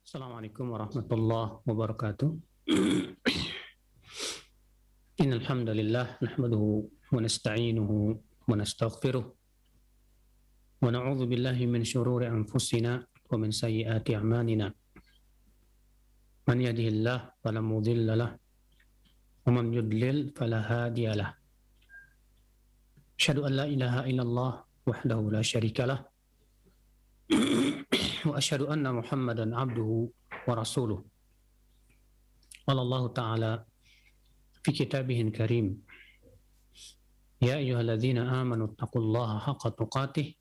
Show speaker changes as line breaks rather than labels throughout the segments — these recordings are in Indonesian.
Assalamualaikum warahmatullahi wabarakatuh. Innal hamdalillah nahmaduhu wa nasta'inuhu wa nastaghfiruh wa na'udzu billahi min shururi anfusina wa min sayyiati a'malina. Man yahdihillahu fala mudilla lahu wa man yudlil fala hadiya lahu. Asyhadu an la ilaha illallah wahdahu la syarika lah wa asyhadu anna Muhammadan abduhu wa rasuluh. Qala Allah Ta'ala fi kitabihil karim, ya ayyuhalladzina amanu taqullaha haqqa tuqatih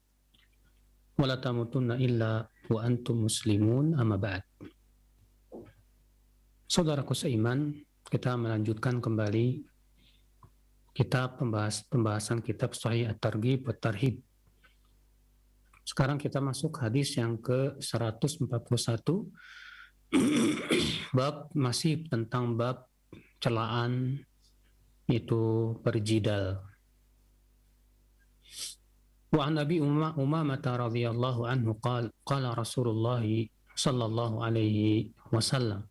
wa la tamutunna illa wa antum muslimun, amma ba'd. Saudaraku seiman, kita melanjutkan kembali pembahasan kitab Sahih At-Targhib wa Tarhib. Sekarang kita masuk hadis yang ke-141, bab masih tentang bab celaan itu berjidal. Wa an Abi Umamah radhiyallahu anhu qala Rasulullah sallallahu alaihi wasallam,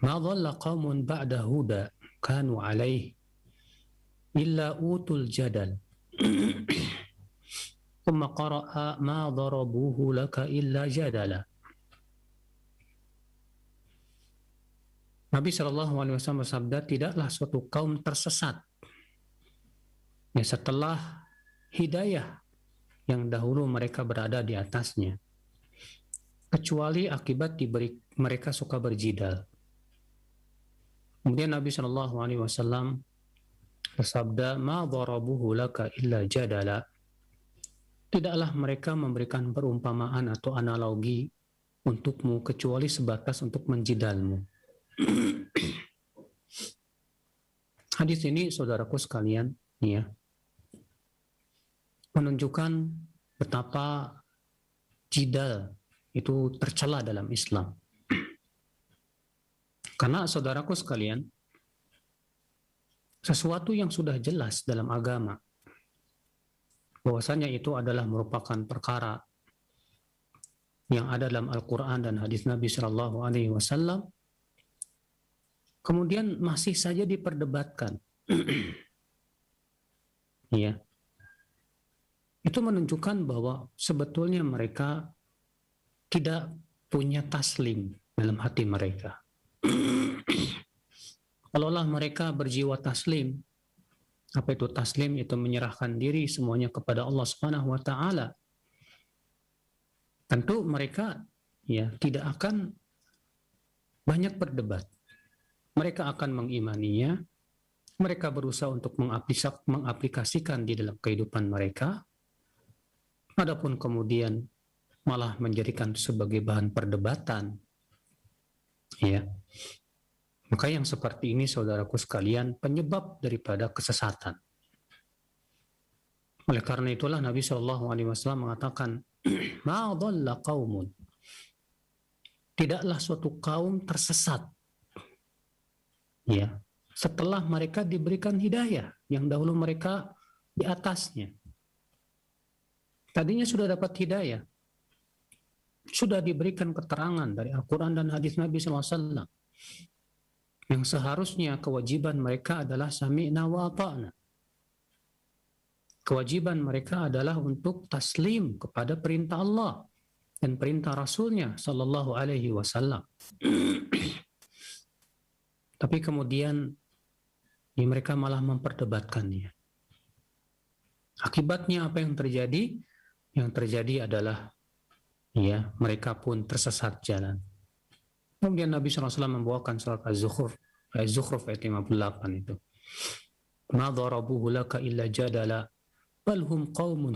ma dhalla qaumun ba'da huda kanu alaihi illa utul jadal. Thumma qara'a ma darabuhu laka illa jadala. Nabi SAW bersabda, tidaklah suatu kaum tersesat ya setelah hidayah yang dahulu mereka berada di atasnya, kecuali akibat mereka suka berjidal. Kemudian Nabi SAW bersabda, ma darabuhu laka illa jadala. Tidaklah mereka memberikan perumpamaan atau analogi untukmu kecuali sebatas untuk menjidalmu. Hadis ini, saudaraku sekalian, ya, menunjukkan betapa jidal itu tercela dalam Islam. Karena saudaraku sekalian, sesuatu yang sudah jelas dalam agama bahwasanya itu adalah merupakan perkara yang ada dalam Al-Quran dan hadis Nabi Shallallahu Alaihi Wasallam, kemudian masih saja diperdebatkan, ya, itu menunjukkan bahwa sebetulnya mereka tidak punya taslim dalam hati mereka. Kalaulah mereka berjiwa taslim, apa itu taslim? Itu menyerahkan diri semuanya kepada Allah Subhanahu wa taala. Tentu mereka ya tidak akan banyak berdebat. Mereka akan mengimaninya, mereka berusaha untuk mengaplikasikan di dalam kehidupan mereka. Adapun kemudian malah menjadikan sebagai bahan perdebatan. Ya. Maka yang seperti ini, saudaraku sekalian, penyebab daripada kesesatan. Oleh karena itulah Nabi SAW mengatakan, ma dhalla qaumun, tidaklah suatu kaum tersesat, ya, setelah mereka diberikan hidayah yang dahulu mereka di atasnya. Tadinya sudah dapat hidayah, sudah diberikan keterangan dari Al-Quran dan hadis Nabi SAW, yang seharusnya kewajiban mereka adalah sami'na wa ata'na. Kewajiban mereka adalah untuk taslim kepada perintah Allah dan perintah Rasulnya Sallallahu Alaihi Wasallam. Tapi kemudian ya, mereka malah memperdebatkannya. Akibatnya apa yang terjadi? Yang terjadi adalah ya mereka pun tersesat jalan. Kemudian Nabi SAW membawakan surat Az-Zukhruf ayat 58 itu. Ma darabuhu laka illa jadala bal hum qaumun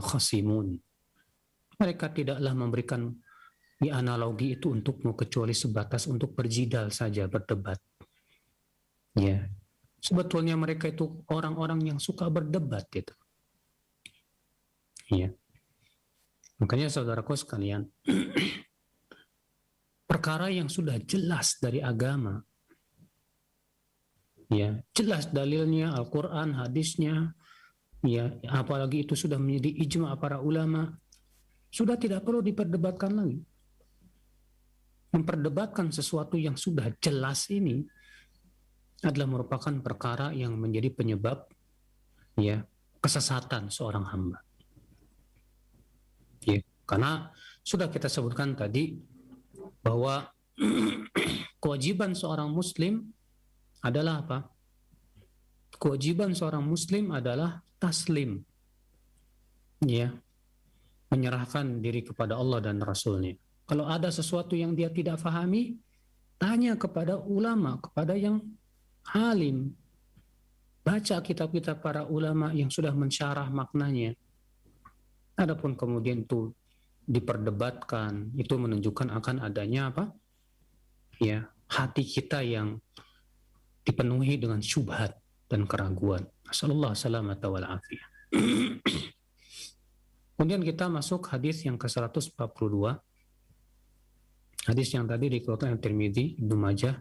khasimun. Mereka tidaklah memberikan analogi itu untukmu kecuali sebatas untuk berjidal saja, berdebat. Ya. Sebetulnya mereka itu orang-orang yang suka berdebat itu. Ya. Makanya saudaraku sekalian, perkara yang sudah jelas dari agama, ya, jelas dalilnya Al-Quran, hadisnya, ya, apalagi itu sudah menjadi ijma' para ulama, Sudah tidak perlu diperdebatkan lagi. Memperdebatkan sesuatu yang sudah jelas ini adalah merupakan perkara yang menjadi penyebab ya kesesatan seorang hamba. Ya, karena sudah kita sebutkan tadi bahwa kewajiban seorang muslim adalah apa? Kewajiban seorang muslim adalah taslim. Ya, menyerahkan diri kepada Allah dan Rasul-Nya. Kalau ada sesuatu yang dia tidak fahami, tanya kepada ulama, kepada yang alim. Baca kitab-kitab para ulama yang sudah mensyarah maknanya. Adapun kemudian itu diperdebatkan, itu menunjukkan akan adanya apa? Ya, hati kita yang dipenuhi dengan syubhat dan keraguan. Nasallallahu salamata wal afiyah. Kemudian kita masuk hadis yang ke-142. Hadis yang tadi dikeluarkan oleh Tirmidzi, Ibnu Majah,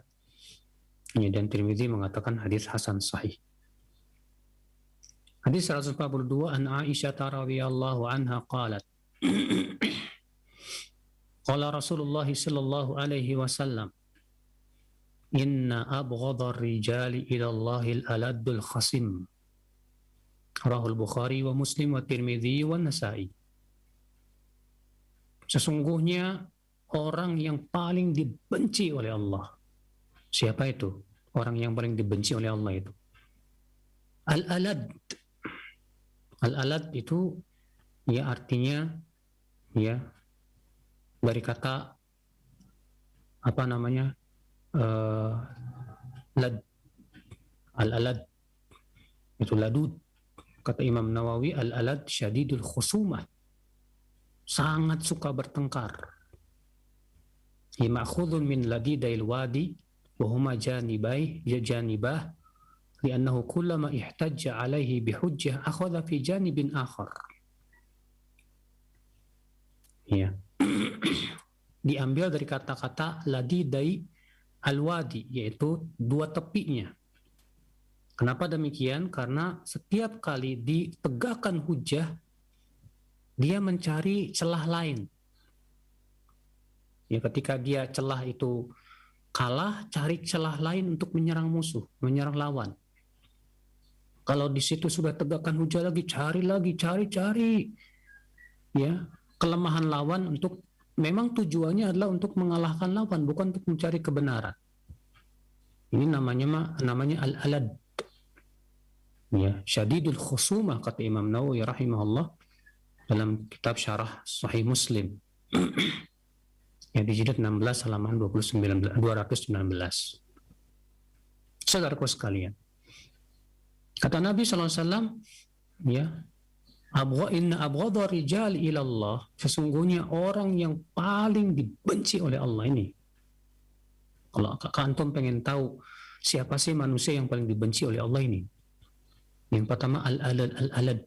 dan Tirmidzi mengatakan hadis hasan sahih. Hadis 142 an Aisyah radhiyallahu anha qalat qala Rasulullah sallallahu alaihi wasallam inna abghadha ar-rijali ila Allahil aladul khasim rahul Bukhari wa Muslim wa Tirmidzi wa Nasa'i. Sesungguhnya orang yang paling dibenci oleh Allah. Siapa itu? Orang yang paling dibenci oleh Allah itu. Al-alad. Al-alad itu ya artinya ya dari kata apa namanya? Lad. Al-alad itu ladud. Kata Imam Nawawi, al-alad syadidul khusumah. Sangat suka bertengkar. Ma'khudun min ladidail wadi wa huma janibah li'annahu kullama ihtajja alaihi bihujjah akhadha fi janibin akhar. Ya. Diambil dari kata-kata ladidai al-wadi, yaitu dua tepinya. Kenapa demikian? Karena setiap kali ditegakkan hujjah, dia mencari celah lain. Ya, ketika dia celah itu kalah, cari celah lain untuk menyerang musuh, menyerang lawan. Kalau di situ sudah tegakkan hujah lagi, cari. Ya, kelemahan lawan untuk memang tujuannya adalah untuk mengalahkan lawan, bukan untuk mencari kebenaran. Ini namanya al-alad. Ya, syadidul khusumah kata Imam Nawawi rahimahullah dalam kitab Syarah Sahih Muslim. Ya, di jilid 16 halaman 219. Saudaraku sekalian, kata Nabi SAW, ya, inna abghadha rijal ilallah, sesungguhnya orang yang paling dibenci oleh Allah ini. Kalau antum pengen tahu siapa sih manusia yang paling dibenci oleh Allah ini, yang pertama al-alad,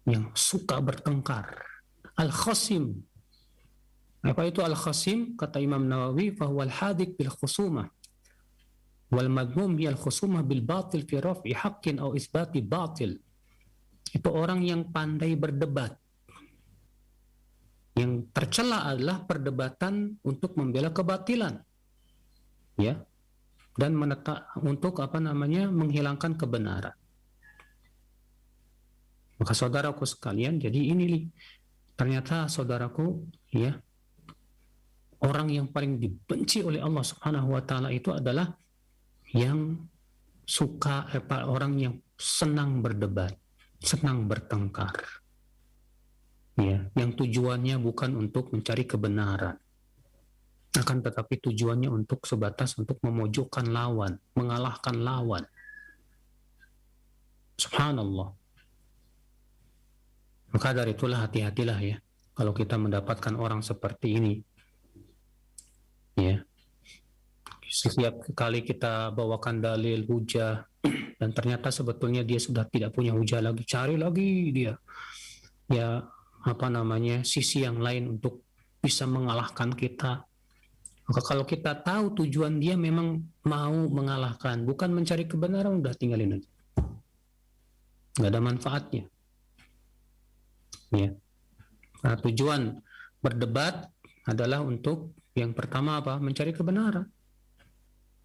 yang suka bertengkar. Al-khasim. Apa itu al-khasim? Kata Imam Nawawi, fahuwa al-hadik bil khusumah wal madmum hiya al-khusumah bil batil fi raf'i haqqin aw isbati batil. Itu orang yang pandai berdebat. Yang tercela adalah perdebatan untuk membela kebatilan. Ya. Dan untuk menghilangkan kebenaran. Maka saudaraku sekalian, jadi ini ternyata saudaraku, ya, orang yang paling dibenci oleh Allah Subhanahu wa taala itu adalah yang orang yang senang berdebat, senang bertengkar. Ya, yang tujuannya bukan untuk mencari kebenaran. Akan tetapi tujuannya untuk sebatas untuk memojokkan lawan, mengalahkan lawan. Subhanallah. Maka dari itulah hati-hatilah ya kalau kita mendapatkan orang seperti ini. Ya. Setiap kali kita bawakan dalil hujah dan ternyata sebetulnya dia sudah tidak punya hujah lagi, cari lagi dia ya sisi yang lain untuk bisa mengalahkan kita. Maka kalau kita tahu tujuan dia memang mau mengalahkan, bukan mencari kebenaran, udah tinggalin aja. Nggak ada manfaatnya. Ya. Nah, tujuan berdebat adalah untuk yang pertama apa? Mencari kebenaran.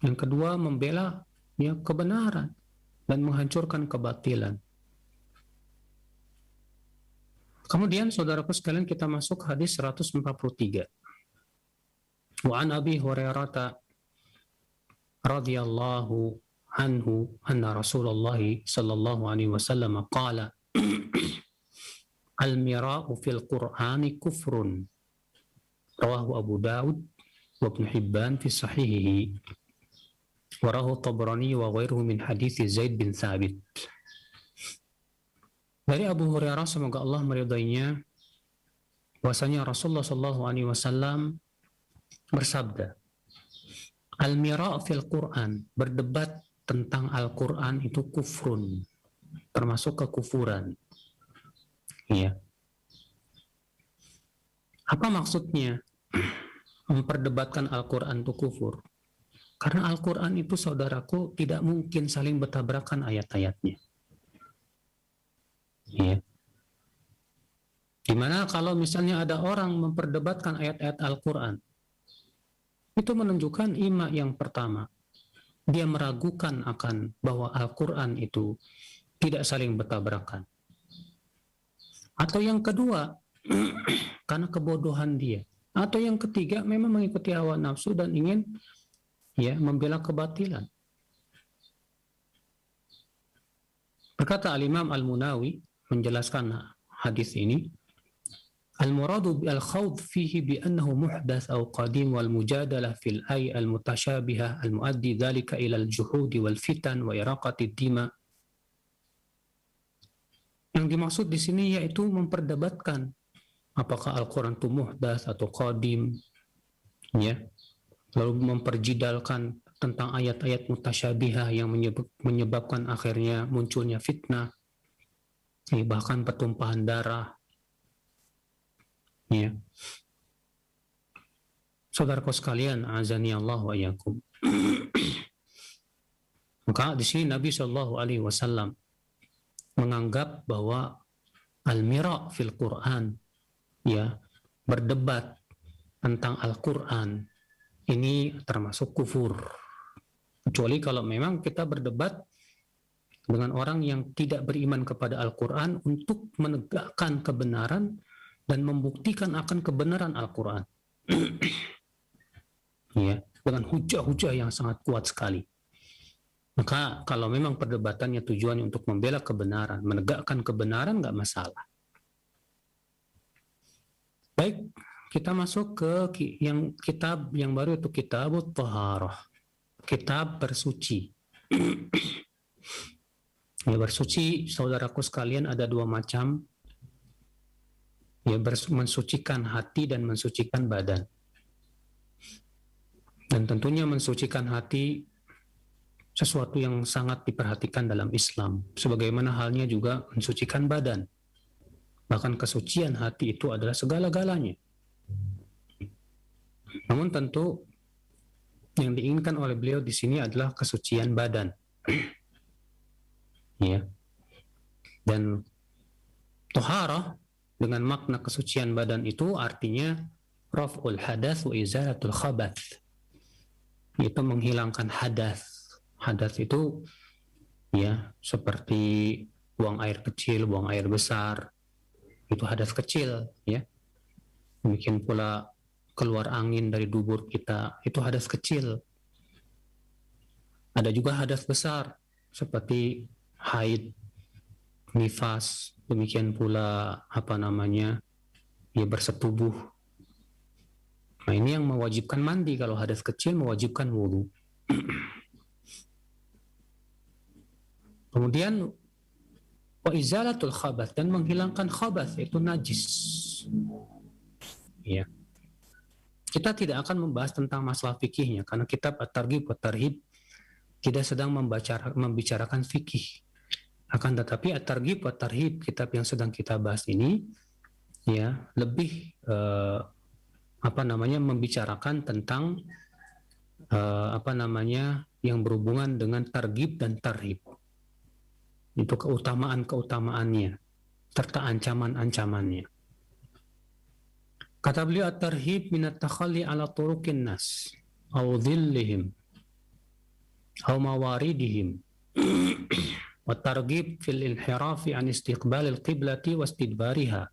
Yang kedua membela ya kebenaran dan menghancurkan kebatilan. Kemudian saudaraku sekalian kita masuk hadis 143. Wa an Abi Hurairah radhiyallahu anhu anna Rasulullah sallallahu alaihi wasallam qala al-mira'u fil Qur'ani kufrun. Rawahu Abu Daud wa Ibn Hibban fi sahihihi. Wa rawahu Tabrani wa ghairuhu min hadits Zaid bin Thabit. Dari Abu Hurairah semoga Allah meridainya bahwasanya Rasulullah sallallahu alaihi wasallam bersabda, al-mira' fil Qur'an, berdebat tentang Al-Qur'an itu kufrun, termasuk kekufuran. Ya. Apa maksudnya memperdebatkan Al-Qur'an itu kufur? Karena Al-Qur'an itu saudaraku tidak mungkin saling bertabrakan ayat-ayatnya. Ya. Dimana kalau misalnya ada orang memperdebatkan ayat-ayat Al-Quran, itu menunjukkan ima yang pertama, dia meragukan akan bahwa Al-Quran itu tidak saling bertabrakan. Atau yang kedua, karena kebodohan dia. Atau yang ketiga, memang mengikuti hawa nafsu dan ingin ya membela kebatilan. Berkata Al-Imam Al-Munawi menjelaskan hadis ini, al-muradu bil-khawd fihi bi-annahu muhdath aw qadim wal-mujadalah fil ay al-mutashabihah al-muaddi dhalika ila al-juhudi wal-fitan wa iraqati dima. Yang dimaksud di sini yaitu memperdebatkan apakah Al-Quran itu muhdath atau qadim, ya, lalu memperjidalkan tentang ayat-ayat mutasyabihah yang menyebabkan akhirnya munculnya fitnah, bahkan pertumpahan darah. Ya. Saudaraku sekalian, azani Allah wa iyyakum. Maka di sini Nabi Shallallahu alaihi wasallam menganggap bahwa al-mira' fil Quran, ya, berdebat tentang Al-Quran ini termasuk kufur. Kecuali kalau memang kita berdebat dengan orang yang tidak beriman kepada Al-Quran untuk menegakkan kebenaran dan membuktikan akan kebenaran Al-Quran. Ya, dengan hujah-hujah yang sangat kuat sekali. Maka kalau memang perdebatannya tujuannya untuk membela kebenaran, menegakkan kebenaran, nggak masalah. Baik, kita masuk ke yang kitab yang baru, itu Kitabut Thaharah, kitab bersuci. Ya, bersuci saudaraku sekalian ada dua macam. Ya, mensucikan hati dan mensucikan badan. Dan tentunya mensucikan hati sesuatu yang sangat diperhatikan dalam Islam. Sebagaimana halnya juga mensucikan badan. Bahkan kesucian hati itu adalah segala-galanya. Namun tentu yang diinginkan oleh beliau di sini adalah kesucian badan. Ya. Dan toharah dengan makna kesucian badan itu artinya raf'ul hadas wa izalatul khabath. Itu menghilangkan hadas. Hadas itu ya seperti buang air kecil, buang air besar. Itu hadas kecil, ya. Demikian pula keluar angin dari dubur kita, itu hadas kecil. Ada juga hadas besar seperti haid, nifas, demikian pula ya bersetubuh. Nah, ini yang mewajibkan mandi. Kalau hadas kecil mewajibkan wudu. Kemudian wa izalatul khabath, dan menghilangkan khabath, itu najis. Ya. Kita tidak akan membahas tentang masalah fikihnya karena kitab At-Targhib wa Tarhib tidak sedang membicarakan fikih. Akan tetapi At-Targhib wa Tarhib, kitab yang sedang kita bahas ini, ya, lebih membicarakan tentang yang berhubungan dengan targhib dan tarhib. Itu keutamaan-keutamaannya serta ancaman-ancamannya. Kata beliau, at-tarhib min at-takhalli ala turuqin nas au dhillihim au mawaridihim wa targhib fil inhirafi an istiqbalil qiblati wa istidbariha.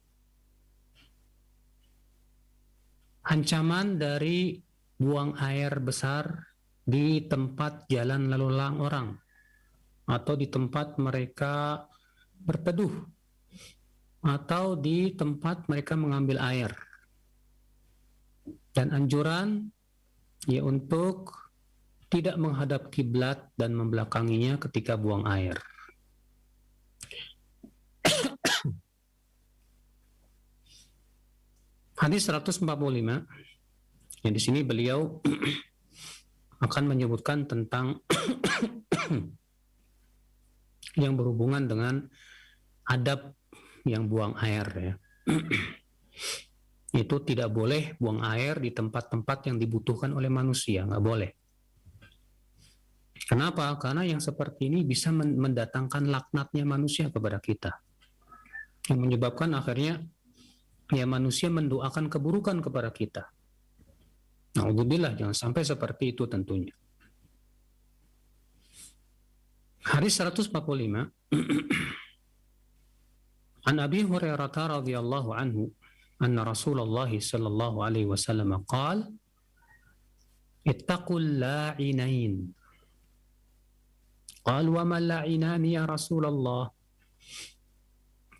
Ancaman dari buang air besar di tempat jalan lalu lalang orang atau di tempat mereka berteduh atau di tempat mereka mengambil air, dan anjuran ya untuk tidak menghadap kiblat dan membelakanginya ketika buang air. Hadis 145, yang di sini beliau akan menyebutkan tentang yang berhubungan dengan adab yang buang air ya. Itu tidak boleh buang air di tempat-tempat yang dibutuhkan oleh manusia, nggak boleh. Kenapa? Karena yang seperti ini bisa mendatangkan laknatnya manusia kepada kita, yang menyebabkan akhirnya ya manusia mendoakan keburukan kepada kita. Na'udzubillah, jangan sampai seperti itu tentunya. Hadis 145 An Abi Hurairah radhiyallahu anhu anna Rasulullah sallallahu alaihi wasallam qala ittaqul la'inain. Qal wa ma la'inani ya Rasulullah?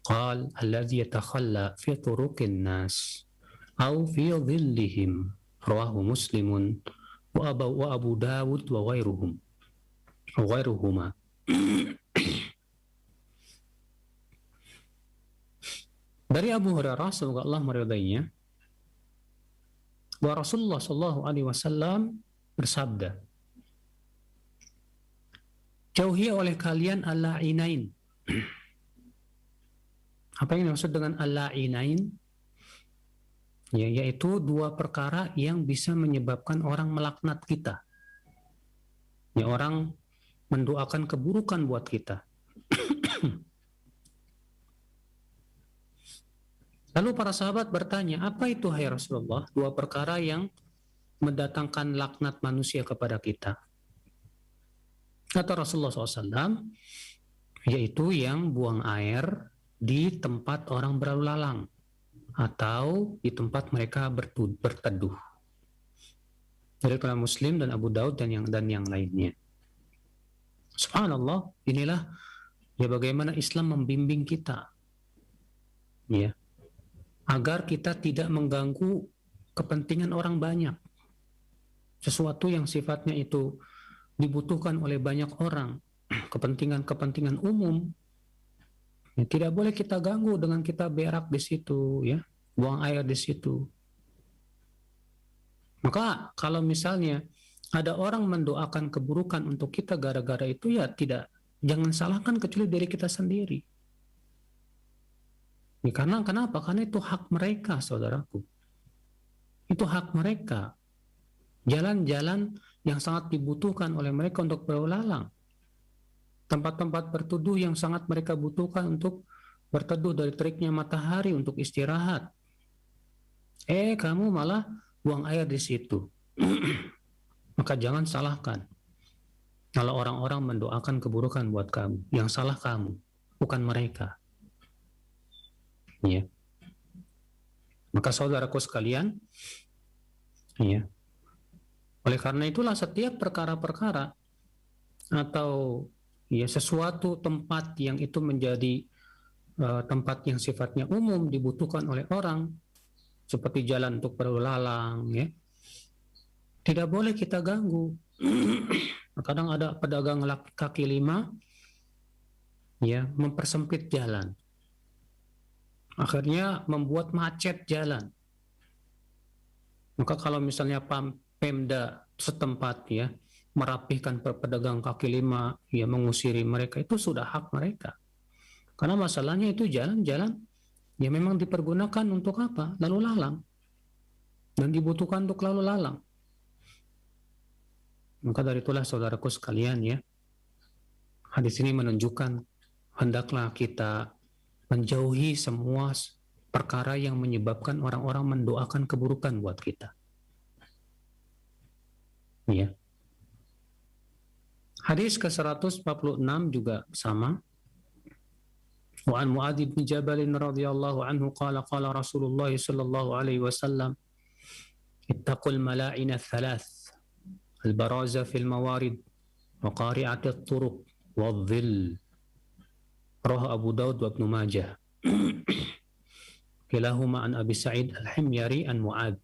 Qal alladhi yatakhalla fi turuqin nas aw fi dhillihim. Rawahu Muslimun wa Abu Dawud wa ghairuhuma. Dari Abu Hurairah, semoga Allah meridainya, bahwa Rasulullah sallallahu alaihi wasallam bersabda, jauhi oleh kalian al-la'inain. Apa yang dimaksud dengan al-la'inain? Ya, yaitu dua perkara yang bisa menyebabkan orang melaknat kita. Ya, orang mendoakan keburukan buat kita. Lalu para sahabat bertanya, apa itu hai Rasulullah? Dua perkara yang mendatangkan laknat manusia kepada kita. Kata Rasulullah SAW, yaitu yang buang air di tempat orang berlalu lalang atau di tempat mereka berteduh. Dari kalangan Muslim dan Abu Daud dan yang lainnya. Subhanallah, inilah ya bagaimana Islam membimbing kita. Ya. Agar kita tidak mengganggu kepentingan orang banyak. Sesuatu yang sifatnya itu dibutuhkan oleh banyak orang, kepentingan-kepentingan umum, ya, tidak boleh kita ganggu dengan kita berak di situ, ya, buang air di situ. Maka kalau misalnya ada orang mendoakan keburukan untuk kita gara-gara itu, ya jangan salahkan kecuali diri kita sendiri. Ya, karena kenapa? Karena itu hak mereka, saudaraku. Itu hak mereka. Jalan-jalan yang sangat dibutuhkan oleh mereka untuk berlalu lalang. Tempat-tempat berteduh yang sangat mereka butuhkan untuk berteduh dari teriknya matahari untuk istirahat. Kamu malah buang air di situ. Maka jangan salahkan. Kalau orang-orang mendoakan keburukan buat kamu, yang salah kamu, bukan mereka. Ya. Maka saudaraku sekalian, ya. Oleh karena itulah setiap perkara-perkara atau ya sesuatu tempat yang itu menjadi tempat yang sifatnya umum dibutuhkan oleh orang, seperti jalan untuk berlalu lalang, ya, tidak boleh kita ganggu. Kadang ada pedagang kaki lima, ya, mempersempit jalan. Akhirnya membuat macet jalan. Maka kalau misalnya Pemda setempat ya merapihkan pedagang kaki lima, ya mengusiri mereka, itu sudah hak mereka. Karena masalahnya itu jalan-jalan ya memang dipergunakan untuk apa? Lalu lalang. Dan dibutuhkan untuk lalu lalang. Maka dari itulah saudaraku sekalian ya, hadis ini menunjukkan hendaklah kita menjauhi semua perkara yang menyebabkan orang-orang mendoakan keburukan buat kita. Ya. Hadis ke-146 juga sama. Wa an Muadz bin Jabal radhiyallahu anhu qala qala Rasulullah sallallahu alaihi wasallam ittaqul mala'ina thalath al-baraza fil mawarid wa qari'at at-turuq wadh-dhill. Rawahu Abu Daud wa Ibnu Majah. Kilahuma an Abi Sa'id al-Himyari an Muadz.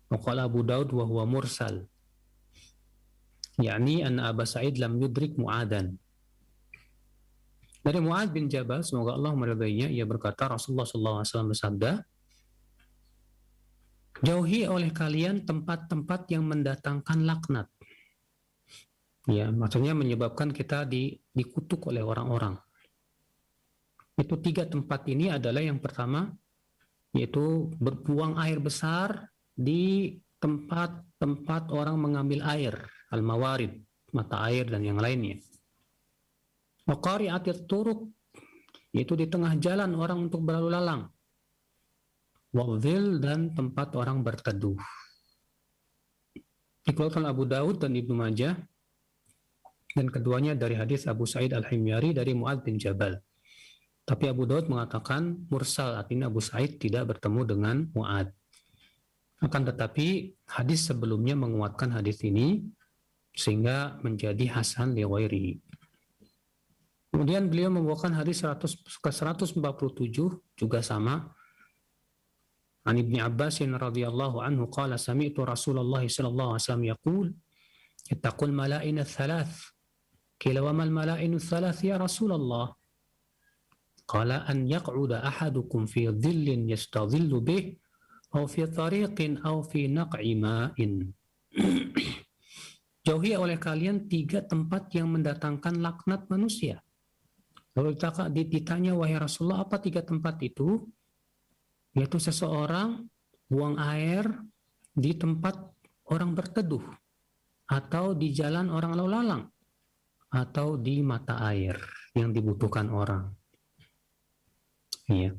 Wa qala Abu Daud wa huwa mursal. Yani anna Abu Sa'id lam yudrik Mu'adzan. Dari Muadz bin Jabal, semoga Allah meridainya, ia berkata, Rasulullah SAW bersabda, jauhi oleh kalian tempat-tempat yang mendatangkan laknat. Ya, maksudnya menyebabkan kita dikutuk oleh orang-orang. Itu 3 tempat ini adalah yang pertama, yaitu berbuang air besar di tempat-tempat orang mengambil air, al-mawarid, mata air dan yang lainnya. Wa qari'atit turuq, yaitu di tengah jalan orang untuk berlalu lalang. Wadh-dhil, dan tempat orang berteduh. Dikeluarkan Abu Daud dan Ibnu Majah, dan keduanya dari hadis Abu Sa'id al-Himyari dari Muadz bin Jabal. Tapi Abu Daud mengatakan mursal, artinya Abu Sa'id tidak bertemu dengan Muadz. Akan tetapi hadis sebelumnya menguatkan hadis ini sehingga menjadi hasan li ghairihi. Kemudian beliau membawakan hadis ke-147 juga sama. An Ibnu Abbas radhiyallahu anhu qala sami'tu Rasulullah sallallahu alaihi wasallam yaqul ittaqul mala'in ats-tsalath. Qila wa mal mala'in ats-tsalath ya Rasulullah? Qala an yaq'uda ahadukum fi dhillin yastadhillu bih aw fi tariqin aw fi naq'i ma'in. Jauhi oleh kalian 3 tempat yang mendatangkan laknat manusia. Lalu ditanya, wahai Rasulullah, apa 3 tempat itu? Yaitu seseorang buang air di tempat orang berteduh, atau di jalan orang lalu lalang, atau di mata air yang dibutuhkan orang. Iya.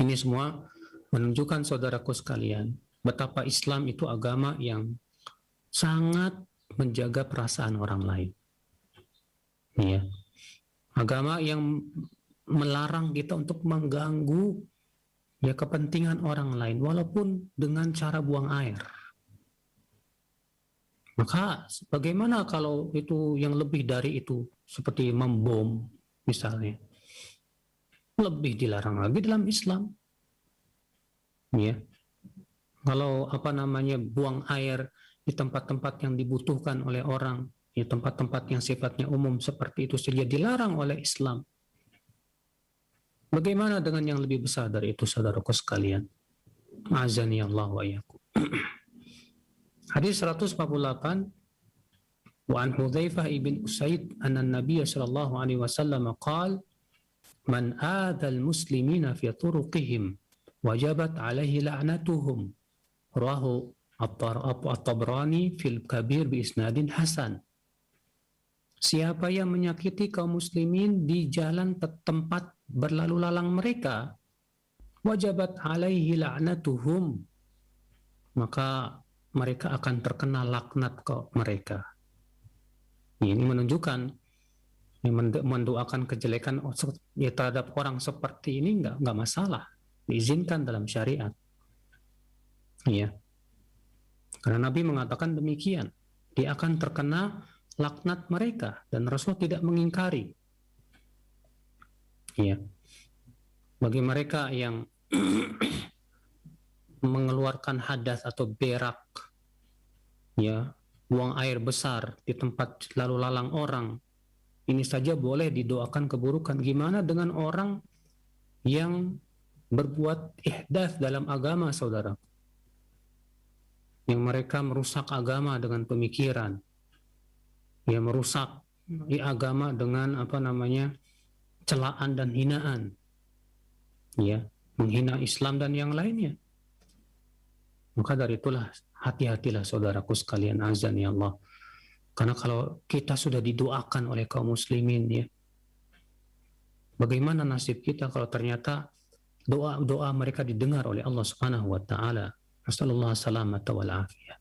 Ini semua menunjukkan, saudaraku sekalian, betapa Islam itu agama yang sangat menjaga perasaan orang lain. Iya. Agama yang melarang kita untuk mengganggu kepentingan orang lain, walaupun dengan cara buang air. Maka bagaimana kalau itu yang lebih dari itu, seperti membom misalnya, lebih dilarang lagi dalam Islam. Ya. Kalau buang air di tempat-tempat yang dibutuhkan oleh orang, ya tempat-tempat yang sifatnya umum seperti itu saja dilarang oleh Islam. Bagaimana dengan yang lebih besar dari itu, saudaraku sekalian? Azani Allah wa iyyakum. Hadis 148, wa an Hudzaifah ibn Usaid anna an-nabiy sallallahu alaihi wasallam qala man adal muslimina fi turuqihim wajabat alaihi la'natuhum. Rawahu At-Tabrani fil Kabir bi isnadin hasan. Siapa yang menyakiti kaum muslimin di jalan tempat berlalu lalang mereka, wajabat alaihi la'natuhum, maka mereka akan terkena laknat ke mereka. Ini menunjukkan, mendoakan kejelekan terhadap orang seperti ini nggak masalah, diizinkan dalam syariat. Iya. Karena Nabi mengatakan demikian, dia akan terkena laknat mereka, dan Rasul tidak mengingkari. Ya. Bagi mereka yang mengeluarkan hadas atau berak, ya, buang air besar di tempat lalu lalang orang, ini saja boleh didoakan keburukan. Gimana dengan orang yang berbuat ihdas dalam agama, saudara? Yang mereka merusak agama dengan pemikiran, ya, merusak agama dengan celaan dan hinaan, ya, menghina Islam dan yang lainnya. Maka dari itulah hati-hatilah saudaraku sekalian, azan ya Allah. Karena kalau kita sudah didoakan oleh kaum muslimin, ya, bagaimana nasib kita kalau ternyata doa mereka didengar oleh Allah Subhanahu wa taala. Nasallallahu salamata wal afiyah.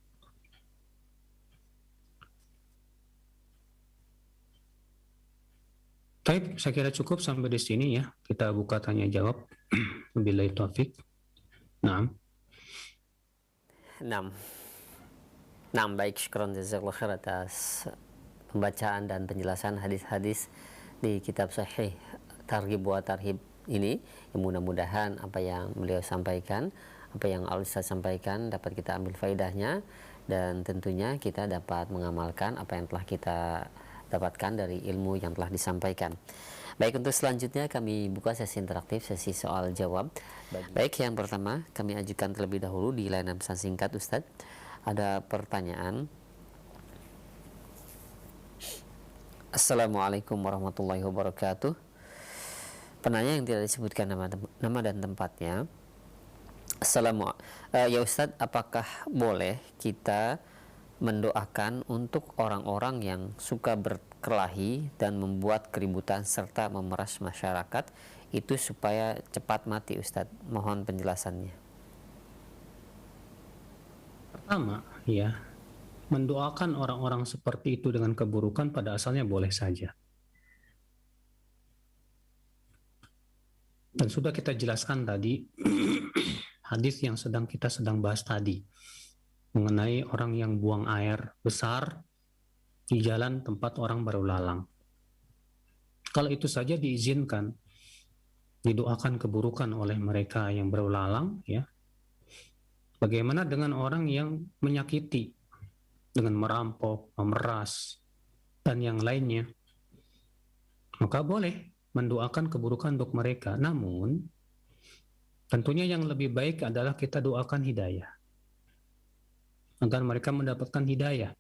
Baik, saya kira cukup sampai di sini ya. Kita buka tanya jawab. Wabillahi taufik. Naam.
Baik, syukran jazakallahu khair atas pembacaan dan penjelasan hadis-hadis di kitab Sahih Targhib wa Tarhib ini. Mudah-mudahan apa yang beliau sampaikan, apa yang Al-Ustaz sampaikan dapat kita ambil faedahnya, dan tentunya kita dapat mengamalkan apa yang telah kita dapatkan dari ilmu yang telah disampaikan. Baik, untuk selanjutnya kami buka sesi interaktif, sesi soal jawab. Baik, yang pertama kami ajukan terlebih dahulu di layanan pesan singkat, Ustadz. Ada pertanyaan. Assalamualaikum warahmatullahi wabarakatuh. Penanya yang tidak disebutkan nama dan tempatnya. Ya Ustadz, apakah boleh kita mendoakan untuk orang-orang yang suka berkelahi dan membuat keributan serta memeras masyarakat itu supaya cepat mati, Ustadz? Mohon penjelasannya.
Pertama, ya, mendoakan orang-orang seperti itu dengan keburukan pada asalnya boleh saja. Dan sudah kita jelaskan tadi hadis yang kita sedang bahas tadi mengenai orang yang buang air besar di jalan tempat orang baru lalang. Kalau itu saja diizinkan, didoakan keburukan oleh mereka yang baru lalang, ya. Bagaimana dengan orang yang menyakiti dengan merampok, memeras, dan yang lainnya? Maka boleh mendoakan keburukan untuk mereka. Namun, tentunya yang lebih baik adalah kita doakan hidayah. Agar mereka mendapatkan hidayah,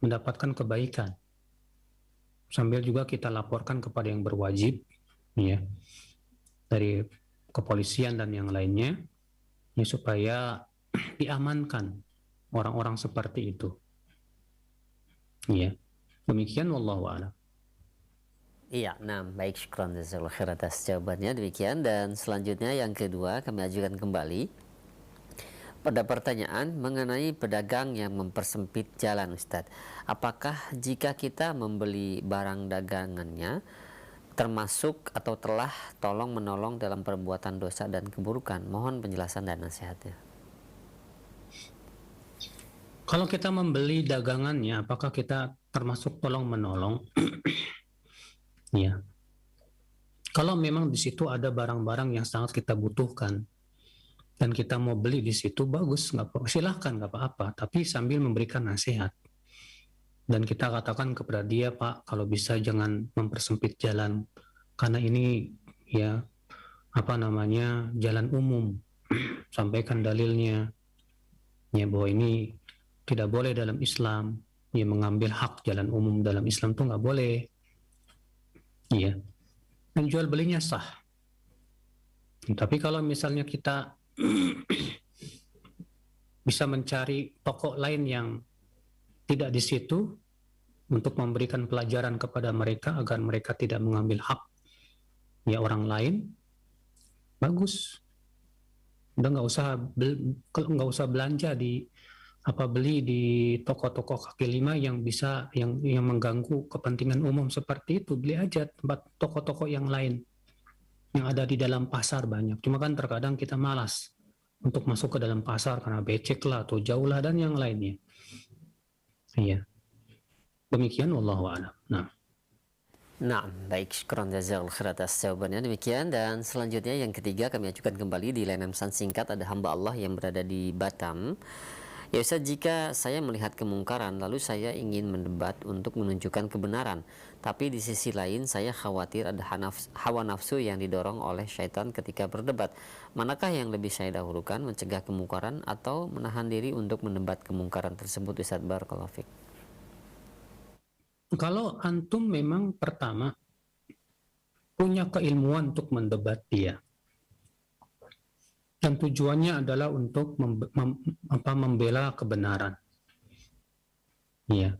mendapatkan kebaikan. Sambil juga kita laporkan kepada yang berwajib, ya, dari kepolisian dan yang lainnya, ya, supaya diamankan orang-orang seperti itu. Ya, demikian wallahu a'lam.
Iya, baik, syukran jazakallahu khair atas jawabannya. Demikian, dan selanjutnya yang kedua kami ajukan kembali pada pertanyaan mengenai pedagang yang mempersempit jalan, Ustadz. Apakah jika kita membeli barang dagangannya termasuk atau telah tolong menolong dalam perbuatan dosa dan keburukan? Mohon penjelasan dan nasihatnya.
Kalau kita membeli dagangannya, apakah kita termasuk tolong menolong? Ya. Kalau memang di situ ada barang-barang yang sangat kita butuhkan dan kita mau beli di situ, bagus, silahkan, nggak apa-apa. Tapi sambil memberikan nasihat. Dan kita katakan kepada dia, Pak, kalau bisa jangan mempersempit jalan, karena ini ya jalan umum. Sampaikan dalilnya, ya, bahwa ini tidak boleh dalam Islam, ya, mengambil hak jalan umum dalam Islam itu nggak boleh. Iya, dan jual belinya sah. Tapi kalau misalnya kita bisa mencari toko lain yang tidak di situ untuk memberikan pelajaran kepada mereka agar mereka tidak mengambil hak ya orang lain, bagus. Udah nggak usah belanja beli di toko-toko kaki lima yang bisa yang mengganggu kepentingan umum seperti itu. Beli aja tempat toko-toko yang lain yang ada di dalam pasar banyak. Cuma kan terkadang kita malas untuk masuk ke dalam pasar karena becek lah atau jauh lah dan yang lainnya. Iya. Demikian wallahu a'lam.
Baik, syukran jazakallahu khair atas jawabannya. Demikian, dan selanjutnya yang ketiga kami ajukan kembali di layanan pesan singkat. Ada hamba Allah yang berada di Batam. Ya Ustaz, jika saya melihat kemungkaran lalu saya ingin mendebat untuk menunjukkan kebenaran, tapi di sisi lain saya khawatir ada hawa nafsu yang didorong oleh syaitan ketika berdebat. Manakah yang lebih saya dahulukan, mencegah kemungkaran atau menahan diri untuk mendebat kemungkaran tersebut, Ustaz? Barakallahu fiik.
Kalau antum memang pertama punya keilmuan untuk mendebat dia, dan tujuannya adalah untuk membela kebenaran, ya,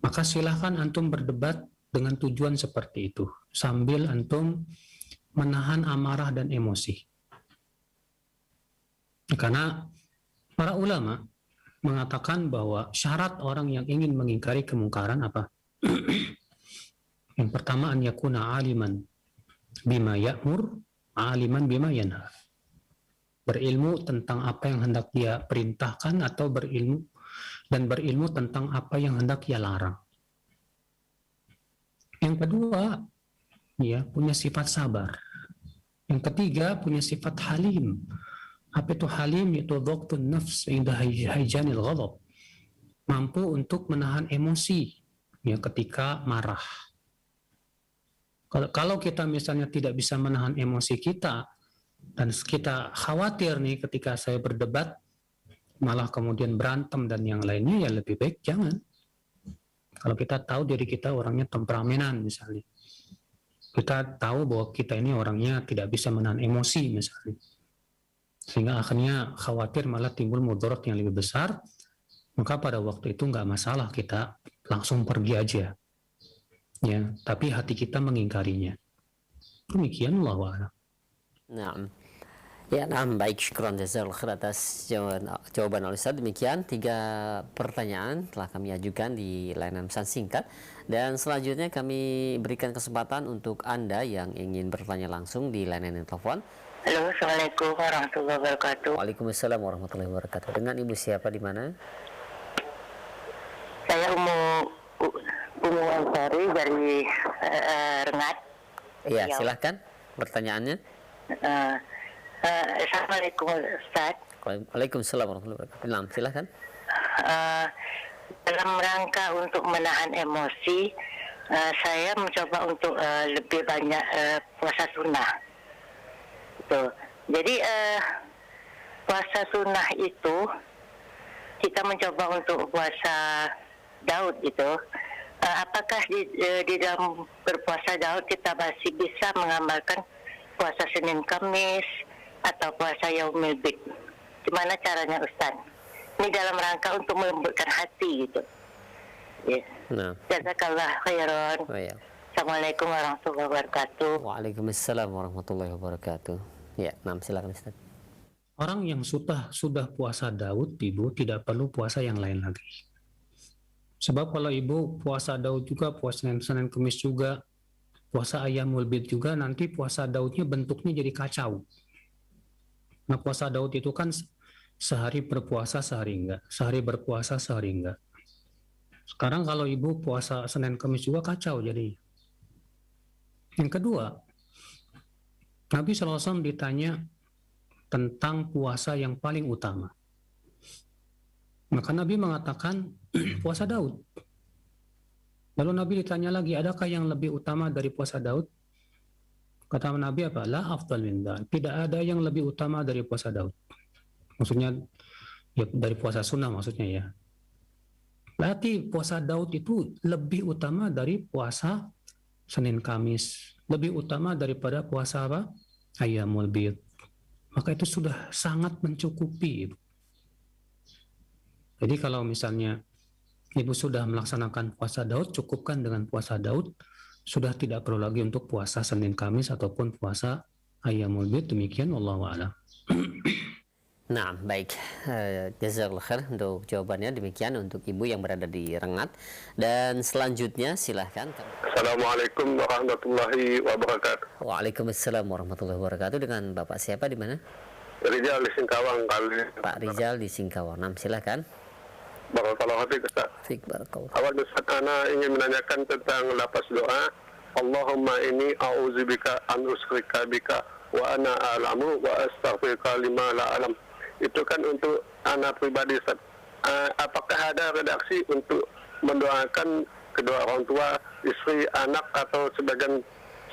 maka silahkan antum berdebat dengan tujuan seperti itu, sambil antum menahan amarah dan emosi. Karena para ulama mengatakan bahwa syarat orang yang ingin mengingkari kemungkaran apa? Yang pertama, an yakuna aliman bima ya'mur, aliman bima yanha. Berilmu tentang apa yang hendak dia perintahkan atau berilmu tentang apa yang hendak dia larang. Yang kedua, ya, punya sifat sabar. Yang ketiga, punya sifat halim. Apa itu halim? Itu dhaqtun nafs inda haijanil ghadab. Mampu untuk menahan emosi ya ketika marah. Kalau kita misalnya tidak bisa menahan emosi kita dan kita khawatir nih ketika saya berdebat malah kemudian berantem dan yang lainnya, ya lebih baik jangan. Kalau kita tahu diri kita orangnya temperamenan misalnya, kita tahu bahwa kita ini orangnya tidak bisa menahan emosi misalnya, sehingga akhirnya khawatir malah timbul mudarat yang lebih besar, maka pada waktu itu nggak masalah kita langsung pergi aja, ya. Tapi hati kita mengingkarinya. Demikian Allah wa'ala.
Nah, ya, baik, syukran jazakallahu khair atas jawaban Al-Ustaz. Demikian 3 pertanyaan telah kami ajukan di layanan pesan singkat, dan selanjutnya kami berikan kesempatan untuk Anda yang ingin bertanya langsung di layanan telepon.
Halo, Assalamualaikum warahmatullahi wabarakatuh.
Waalaikumsalam warahmatullahi wabarakatuh. Dengan Ibu siapa, di mana?
Saya Umu Ansari dari Rengat.
Iya, silahkan pertanyaannya.
Assalamualaikum Ustaz.
Waalaikumsalam warahmatullahi wabarakatuh. Nah, silahkan.
Dalam rangka untuk menahan emosi, saya mencoba untuk lebih banyak puasa sunnah. Jadi puasa sunnah itu kita mencoba untuk puasa Daud itu. Apakah di dalam berpuasa Daud kita masih bisa mengamalkan puasa Senin Kamis atau puasa Yaumil Bid? Gimana caranya Ustaz? Ini dalam rangka untuk melembutkan hati gitu. Ya.
Nah.
Jazakallah khairan.
Oh, ya.
Assalamualaikum warahmatullahi wabarakatuh.
Waalaikumsalam warahmatullahi wabarakatuh. Ya, silakan Ustaz.
Orang yang sudah puasa Daud, Ibu tidak perlu puasa yang lain lagi. Sebab kalau Ibu puasa Daud juga, puasa Senin Kamis juga, puasa Ayyamul Bid juga, nanti puasa Daudnya bentuknya jadi kacau. Nah, puasa Daud itu kan sehari berpuasa, sehari enggak. Sehari berpuasa, sehari enggak. Sekarang kalau Ibu puasa Senin Kamis juga kacau jadi. Yang kedua, Nabi SAW ditanya tentang puasa yang paling utama. Maka Nabi mengatakan puasa Daud. Lalu Nabi ditanya lagi, adakah yang lebih utama dari puasa Daud? Kata Nabi apa? La afdal min dzalik. Tidak ada yang lebih utama dari puasa Daud. Maksudnya ya dari puasa sunnah maksudnya ya. Berarti puasa Daud itu lebih utama dari puasa Senin Kamis, lebih utama daripada puasa apa? Ayyamul Bid. Maka itu sudah sangat mencukupi. Jadi kalau misalnya Ibu sudah melaksanakan puasa Daud, cukupkan dengan puasa Daud, sudah tidak perlu lagi untuk puasa Senin Kamis ataupun puasa Ayyamul Bid. Demikian wallahu a'lam.
Nah, baik. Jazakallahu khair untuk jawabannya. Demikian untuk Ibu yang berada di Rengat. Dan selanjutnya silahkan.
Assalamualaikum warahmatullahi wabarakatuh.
Waalaikumsalam warahmatullahi wabarakatuh. Dengan Bapak siapa, di mana?
Rizal di Singkawang kali.
Pak Rizal di Singkawang. Silahkan.
Barakallahu fiik Ustaz.
Fiik barakallahu.
Awal Ustaz, ana ingin menanyakan tentang lafaz doa Allahumma inni a'udzubika an usyrika bika wa ana a'lamu wa astaghfiruka lima la alam. Itu kan untuk anak pribadi Ustaz. Apakah ada redaksi untuk mendoakan kedua orang tua, istri, anak atau sebagian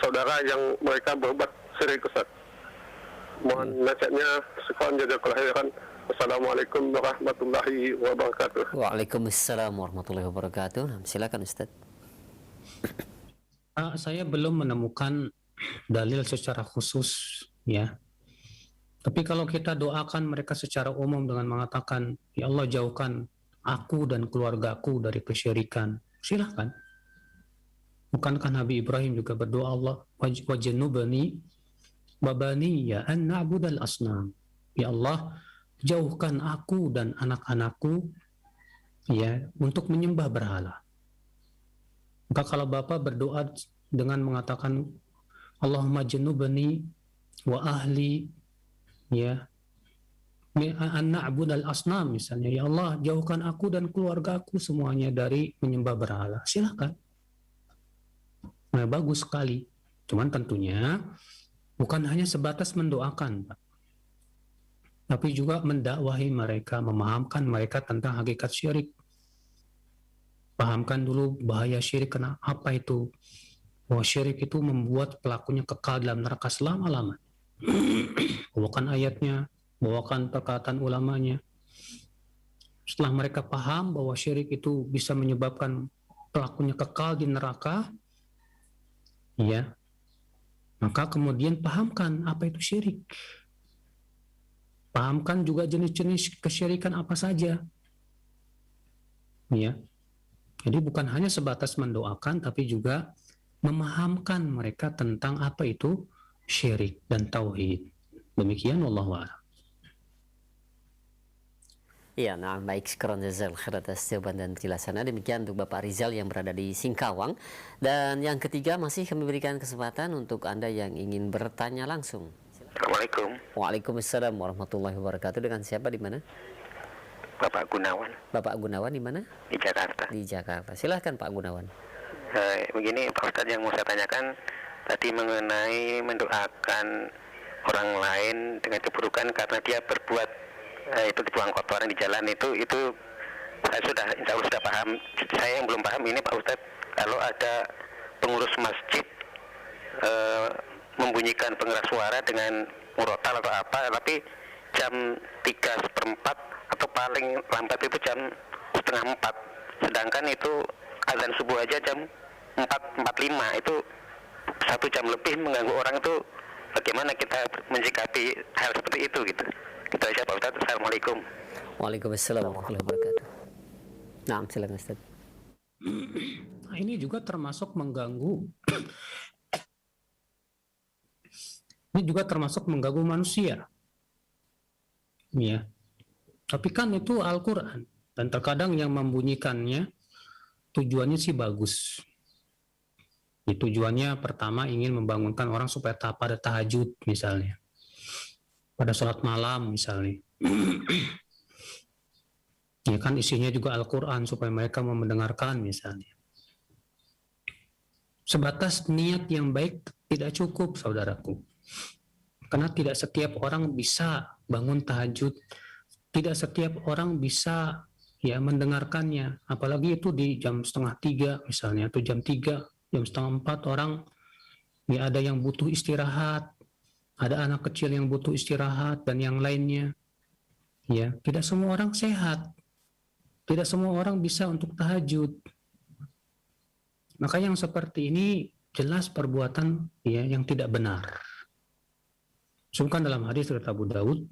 saudara yang mereka berbuat syirik Ustaz? Mohon nasihatnya. Sekian, jazakallahu khairan. Assalamualaikum warahmatullahi wabarakatuh.
Waalaikumsalam warahmatullahi wabarakatuh. Silakan Ustaz.
Saya belum menemukan dalil secara khusus ya. Tapi kalau kita doakan mereka secara umum dengan mengatakan, ya Allah jauhkan aku dan keluargaku dari kesyirikan, silahkan. Bukankah Nabi Ibrahim juga berdoa, Allah wajnubni babaniya an na'budal asnam. Ya Allah, jauhkan aku dan anak-anakku ya untuk menyembah berhala. Maka kalau Bapak berdoa dengan mengatakan Allahumma jannubni wa ahli ya an na'budal asnam misalnya, ya Allah jauhkan aku dan keluarga aku semuanya dari menyembah berhala, silakan. Nah, bagus sekali. Cuman tentunya bukan hanya sebatas mendoakan, Pak, tapi juga mendakwahi mereka, memahamkan mereka tentang hakikat syirik. Pahamkan dulu bahaya syirik, karena apa itu? Bahwa syirik itu membuat pelakunya kekal dalam neraka selama-lamanya. Bawakan ayatnya, bawakan perkataan ulamanya. Setelah mereka paham bahwa syirik itu bisa menyebabkan pelakunya kekal di neraka, ya, maka kemudian pahamkan apa itu syirik. Pahamkan juga jenis-jenis kesyirikan apa saja. Ya. Jadi bukan hanya sebatas mendoakan, tapi juga memahamkan mereka tentang apa itu syirik dan tauhid. Demikian, wallahu a'lam.
Iya, nah baik, syukran jazakallahu khair atas jawaban dan penjelasannya. Demikian untuk Bapak Rizal yang berada di Singkawang. Dan yang ketiga masih kami berikan kesempatan untuk Anda yang ingin bertanya langsung.
Assalamualaikum.
Waalaikumsalam warahmatullahi wabarakatuh. Dengan siapa, di mana?
Bapak Gunawan.
Bapak Gunawan di mana?
Di Jakarta.
Di Jakarta. Silahkan Pak Gunawan.
Begini Pak Ustadz, yang mau saya tanyakan tadi mengenai mendoakan orang lain dengan keburukan karena dia berbuat itu dibuang kotoran di jalan, itu saya sudah, insya Allah sudah paham. Saya yang belum paham ini Pak Ustadz, kalau ada pengurus masjid membunyikan pengeras suara dengan murotal atau apa, tapi jam 3:04 atau paling lambat itu jam 3:30, sedangkan itu azan subuh aja jam 4:45, itu 1 jam lebih mengganggu orang. Itu bagaimana kita menyikapi hal seperti itu gitu. Itu aja Pak Ustadz. Assalamualaikum.
Waalaikumsalam warahmatullahi wabarakatuh. Nah, silakan Ustaz.
Nah, ini juga termasuk mengganggu. Ini juga termasuk mengganggu manusia. Ya. Tapi kan itu Al-Quran. Dan terkadang yang membunyikannya tujuannya sih bagus. Tujuannya pertama ingin membangunkan orang supaya pada tahajud misalnya. Pada sholat malam misalnya. Ya kan isinya juga Al-Quran supaya mereka mau mendengarkan misalnya. Sebatas niat yang baik tidak cukup, saudaraku. Karena tidak setiap orang bisa bangun tahajud, tidak setiap orang bisa ya mendengarkannya, apalagi itu di jam 2:30 misalnya, atau jam 3, jam 3:30 orang ya ada yang butuh istirahat, ada anak kecil yang butuh istirahat dan yang lainnya. Ya, tidak semua orang sehat, tidak semua orang bisa untuk tahajud. Maka yang seperti ini jelas perbuatan ya yang tidak benar. Sebutkan dalam hadis riwayat Abu Daud,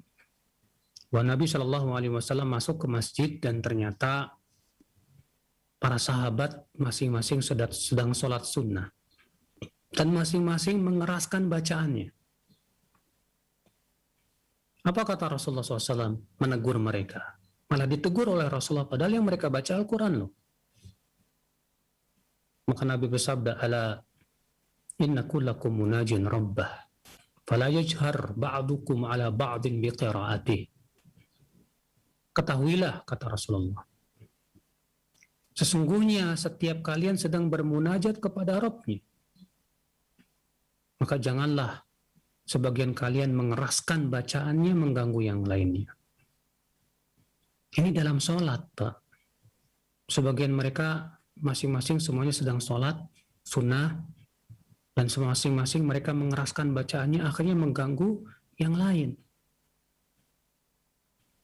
bahwa Nabi Shallallahu Alaihi Wasallam masuk ke masjid dan ternyata para sahabat masing-masing sedang sholat sunnah dan masing-masing mengeraskan bacaannya. Apa kata Rasulullah SAW? Menegur mereka. Malah ditegur oleh Rasulullah padahal yang mereka baca Al-Quran loh. Maka Nabi bersabda, ala inna kullakum munajin rabbah fala yajhar ba'dukum ala ba'din biqira'atih. Ketahuilah, kata Rasulullah, sesungguhnya setiap kalian sedang bermunajat kepada Rabb-nya. Maka janganlah sebagian kalian mengeraskan bacaannya mengganggu yang lainnya. Ini dalam sholat, Pak. Sebagian mereka masing-masing semuanya sedang sholat sunnah, dan masing-masing mereka mengeraskan bacaannya, akhirnya mengganggu yang lain.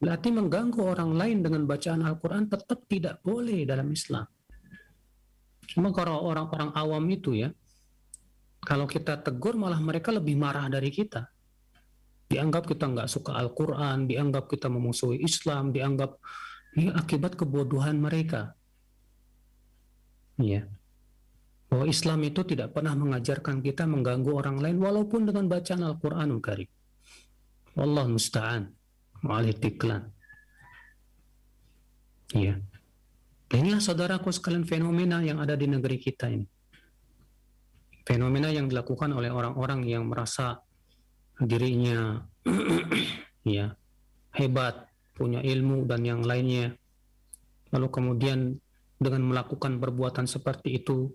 Berarti mengganggu orang lain dengan bacaan Al-Quran tetap tidak boleh dalam Islam. Cuma kalau orang-orang awam itu ya, kalau kita tegur malah mereka lebih marah dari kita. Dianggap kita nggak suka Al-Quran, dianggap kita memusuhi Islam, dianggap ini akibat kebodohan mereka. Ya. Bahwa Islam itu tidak pernah mengajarkan kita mengganggu orang lain walaupun dengan bacaan Al-Qur'anul Karim. Wallah musta'an. Wa'alih tiklan. Iya. Inilah saudaraku sekalian fenomena yang ada di negeri kita ini. Fenomena yang dilakukan oleh orang-orang yang merasa dirinya ya hebat, punya ilmu dan yang lainnya. Lalu kemudian dengan melakukan perbuatan seperti itu,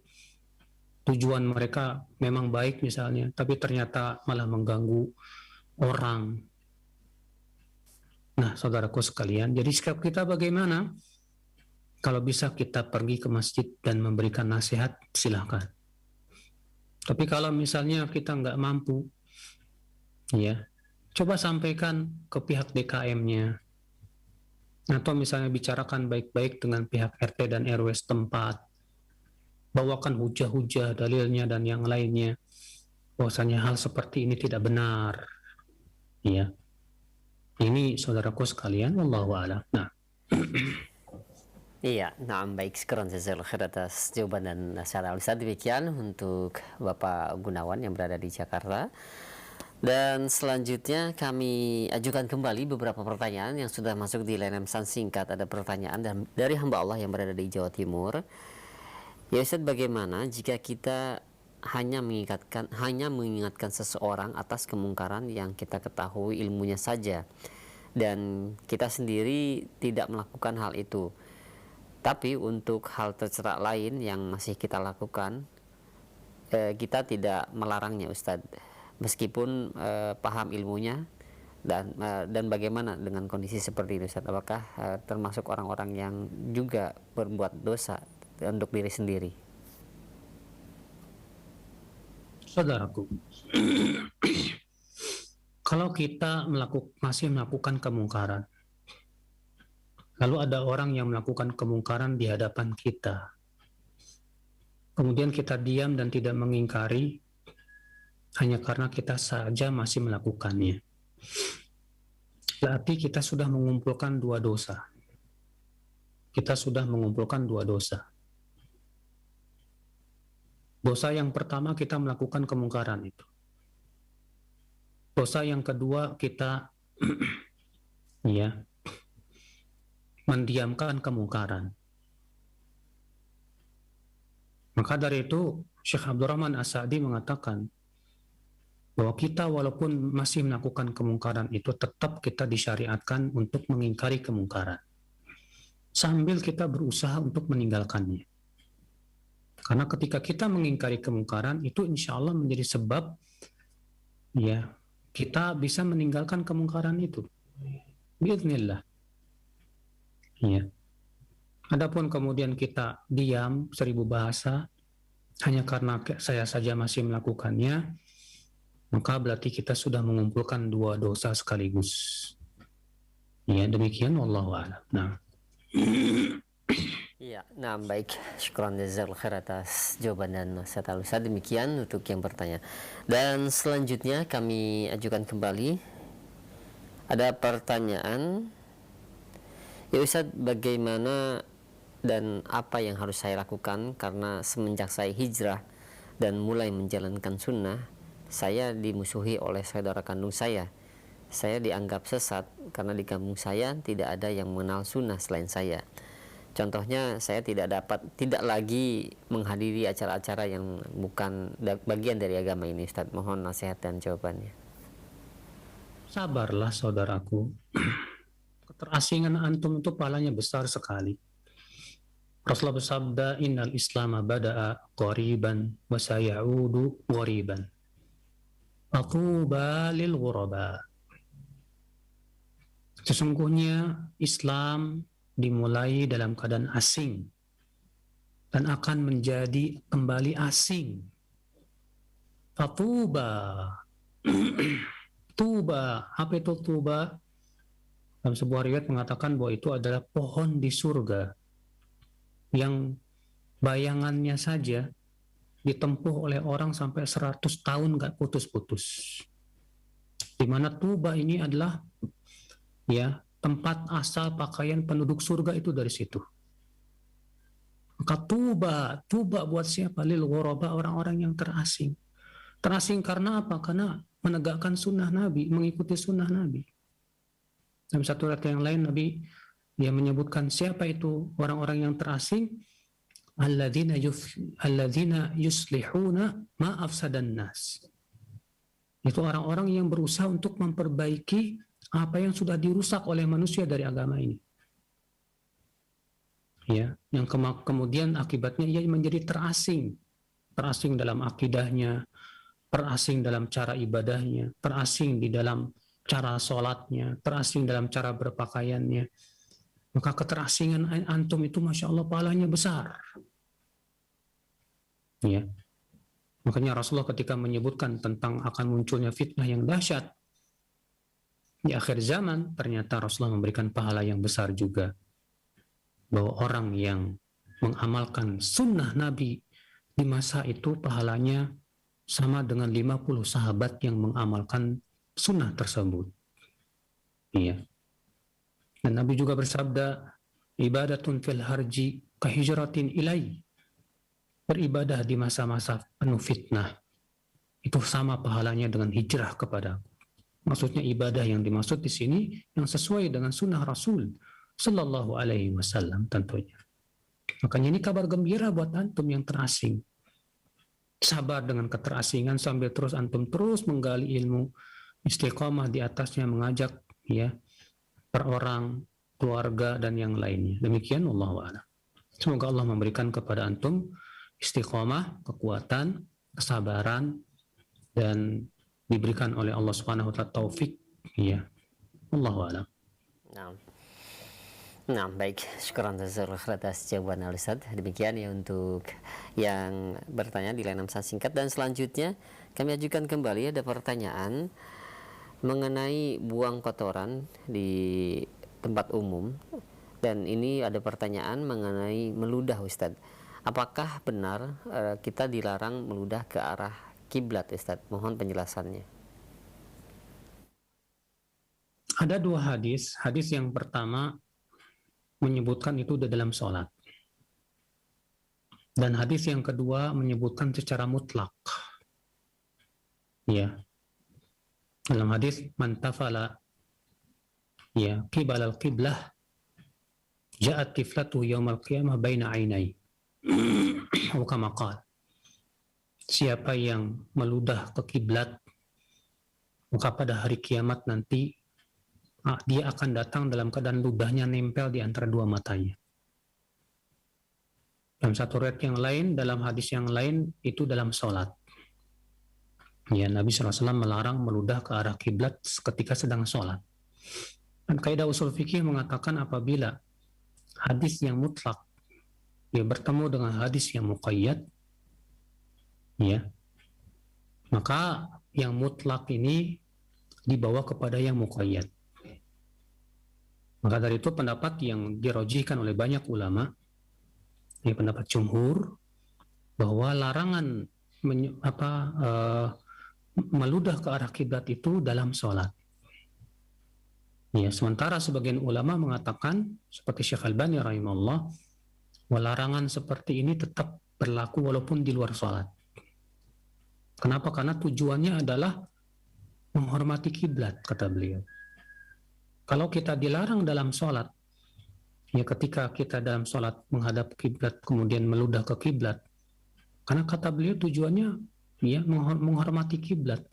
tujuan mereka memang baik misalnya, tapi ternyata malah mengganggu orang. Nah, saudaraku sekalian, jadi sikap kita bagaimana? Kalau bisa kita pergi ke masjid dan memberikan nasihat, silakan. Tapi kalau misalnya kita nggak mampu, ya, coba sampaikan ke pihak DKM-nya, atau misalnya bicarakan baik-baik dengan pihak RT dan RW setempat. Bawakan hujah-hujah, dalilnya dan yang lainnya, bahwasanya hal seperti ini tidak benar. Ya, ini saudaraku sekalian, wallahu a'lam. Nah,
Iya, nah baik, sekarang jazakallahu khair atas jawaban dan nasihat Al-Ustaz. Demikian untuk Bapak Gunawan yang berada di Jakarta. Dan selanjutnya kami ajukan kembali beberapa pertanyaan yang sudah masuk di line pesan singkat. Ada pertanyaan dari hamba Allah yang berada di Jawa Timur. Ya Ustaz, bagaimana jika kita hanya mengingatkan seseorang atas kemungkaran yang kita ketahui ilmunya saja, dan kita sendiri tidak melakukan hal itu, tapi untuk hal tercela lain yang masih kita lakukan, kita tidak melarangnya Ustadz, meskipun paham ilmunya, dan bagaimana dengan kondisi seperti itu Ustadz? Apakah termasuk orang-orang yang juga berbuat dosa untuk diri sendiri?
saudaraku, kalau kita masih melakukan kemungkaran, lalu ada orang yang melakukan kemungkaran di hadapan kita, kemudian kita diam dan tidak mengingkari hanya karena kita saja masih melakukannya, berarti kita sudah mengumpulkan dua dosa. Kita sudah mengumpulkan dua dosa. Dosa yang pertama, kita melakukan kemungkaran itu. Dosa yang kedua, kita ya mendiamkan kemungkaran. Maka dari itu Syekh Abdurrahman As-Sa'di mengatakan bahwa kita walaupun masih melakukan kemungkaran itu, tetap kita disyariatkan untuk mengingkari kemungkaran sambil kita berusaha untuk meninggalkannya. Karena ketika kita mengingkari kemungkaran itu insya Allah menjadi sebab ya kita bisa meninggalkan kemungkaran itu. Biiznillah. Ya. Adapun kemudian kita diam 1000 bahasa hanya karena saya saja masih melakukannya, maka berarti kita sudah mengumpulkan dua dosa sekaligus. Ya, demikian wallahu a'lam. Nah.
Iya, nah baik, syukran jazakallahu khair atas jawaban dan nasihat Al-Ustaz. Demikian untuk yang bertanya. Dan selanjutnya kami ajukan kembali, ada pertanyaan, ya Ustaz, bagaimana dan apa yang harus saya lakukan karena semenjak saya hijrah dan mulai menjalankan sunnah, saya dimusuhi oleh saudara kandung saya. Saya dianggap sesat karena di kampung saya tidak ada yang mengenal sunnah selain saya. Contohnya, saya tidak lagi menghadiri acara-acara yang bukan bagian dari agama ini Ustaz. Mohon nasihat dan jawabannya.
Sabarlah saudaraku. Keterasingan antum itu pahalanya besar sekali. Rasulullah bersabda, innal islama bada'a qariban wa sayaudu qariban. Atuba lil ghuraba. Sesungguhnya Islam dimulai dalam keadaan asing dan akan menjadi kembali asing. Fatuba. Tuba, apa itu tuba? Dalam sebuah riwayat mengatakan bahwa itu adalah pohon di surga yang bayangannya saja ditempuh oleh orang sampai 100 tahun gak putus-putus. Di mana Tuba ini adalah ya tempat asal pakaian penduduk surga itu dari situ. Maka tuba buat siapa? Lil ghuraba, orang-orang yang terasing. Terasing karena apa? Karena menegakkan sunnah Nabi, mengikuti sunnah Nabi. Dalam satu ayat yang lain Nabi menyebutkan siapa itu orang-orang yang terasing, alladzina yuslihuna ma afsadan nas. Itu orang-orang yang berusaha untuk memperbaiki apa yang sudah dirusak oleh manusia dari agama ini. Ya, yang kemudian akibatnya ia menjadi terasing dalam akidahnya, terasing dalam cara ibadahnya, terasing di dalam cara sholatnya, terasing dalam cara berpakaiannya. Maka keterasingan antum itu Masya Allah pahalanya besar. Ya. Makanya Rasulullah ketika menyebutkan tentang akan munculnya fitnah yang dahsyat di akhir zaman, ternyata Rasulullah memberikan pahala yang besar juga. Bahwa orang yang mengamalkan sunnah Nabi di masa itu pahalanya sama dengan 50 sahabat yang mengamalkan sunnah tersebut. Iya. Dan Nabi juga bersabda, ibadatun fil harji kahijratin ilai. Beribadah di masa-masa penuh fitnah itu sama pahalanya dengan hijrah kepada. Maksudnya ibadah yang dimaksud di sini yang sesuai dengan sunnah Rasul Sallallahu Alaihi Wasallam tentunya. Makanya ini kabar gembira buat antum yang terasing. Sabar dengan keterasingan sambil terus antum terus menggali ilmu, istiqomah di atasnya, mengajak ya per orang, keluarga dan yang lainnya. Demikian Wallahu a'lam. Semoga Allah memberikan kepada antum istiqomah, kekuatan, kesabaran dan diberikan oleh Allah Subhanahu wa taala taufik ya. Wallahu a'lam.
Nah, baik, syukran atas jawaban Al-Ustaz. Demikian ya untuk yang bertanya di layanan pesan singkat, dan selanjutnya kami ajukan kembali ada pertanyaan mengenai buang kotoran di tempat umum, dan ini ada pertanyaan mengenai meludah, Ustaz. Apakah benar kita dilarang meludah ke arah kiblat, Ustaz? Mohon penjelasannya.
Ada dua hadis. Hadis yang pertama menyebutkan itu di dalam sholat. Dan hadis yang kedua menyebutkan secara mutlak. Ya. Dalam hadis man tafala ya qibal al-qiblah ja'at tiflatu yaumal qiyamah baina ainai. Kama qala. Siapa yang meludah ke kiblat, maka pada hari kiamat nanti dia akan datang dalam keadaan ludahnya nempel di antara dua matanya. Dalam satu riwayat yang lain, dalam hadis yang lain, itu dalam sholat. Ya, Nabi SAW melarang meludah ke arah kiblat ketika sedang sholat. Dan kaidah usul fikih mengatakan apabila hadis yang mutlak dia bertemu dengan hadis yang muqayyad, ya, maka yang mutlak ini dibawa kepada yang muqayyad. Maka dari itu pendapat yang dirojihkan oleh banyak ulama, ini pendapat jumhur, bahwa larangan meludah ke arah kiblat itu dalam sholat. Ya, sementara sebagian ulama mengatakan, seperti Syekh Albani rahimahullah, larangan seperti ini tetap berlaku walaupun di luar sholat. Kenapa? Karena tujuannya adalah menghormati kiblat, kata beliau. Kalau kita dilarang dalam sholat, ya ketika kita dalam sholat menghadap kiblat kemudian meludah ke kiblat, karena kata beliau tujuannya ya menghormati kiblat,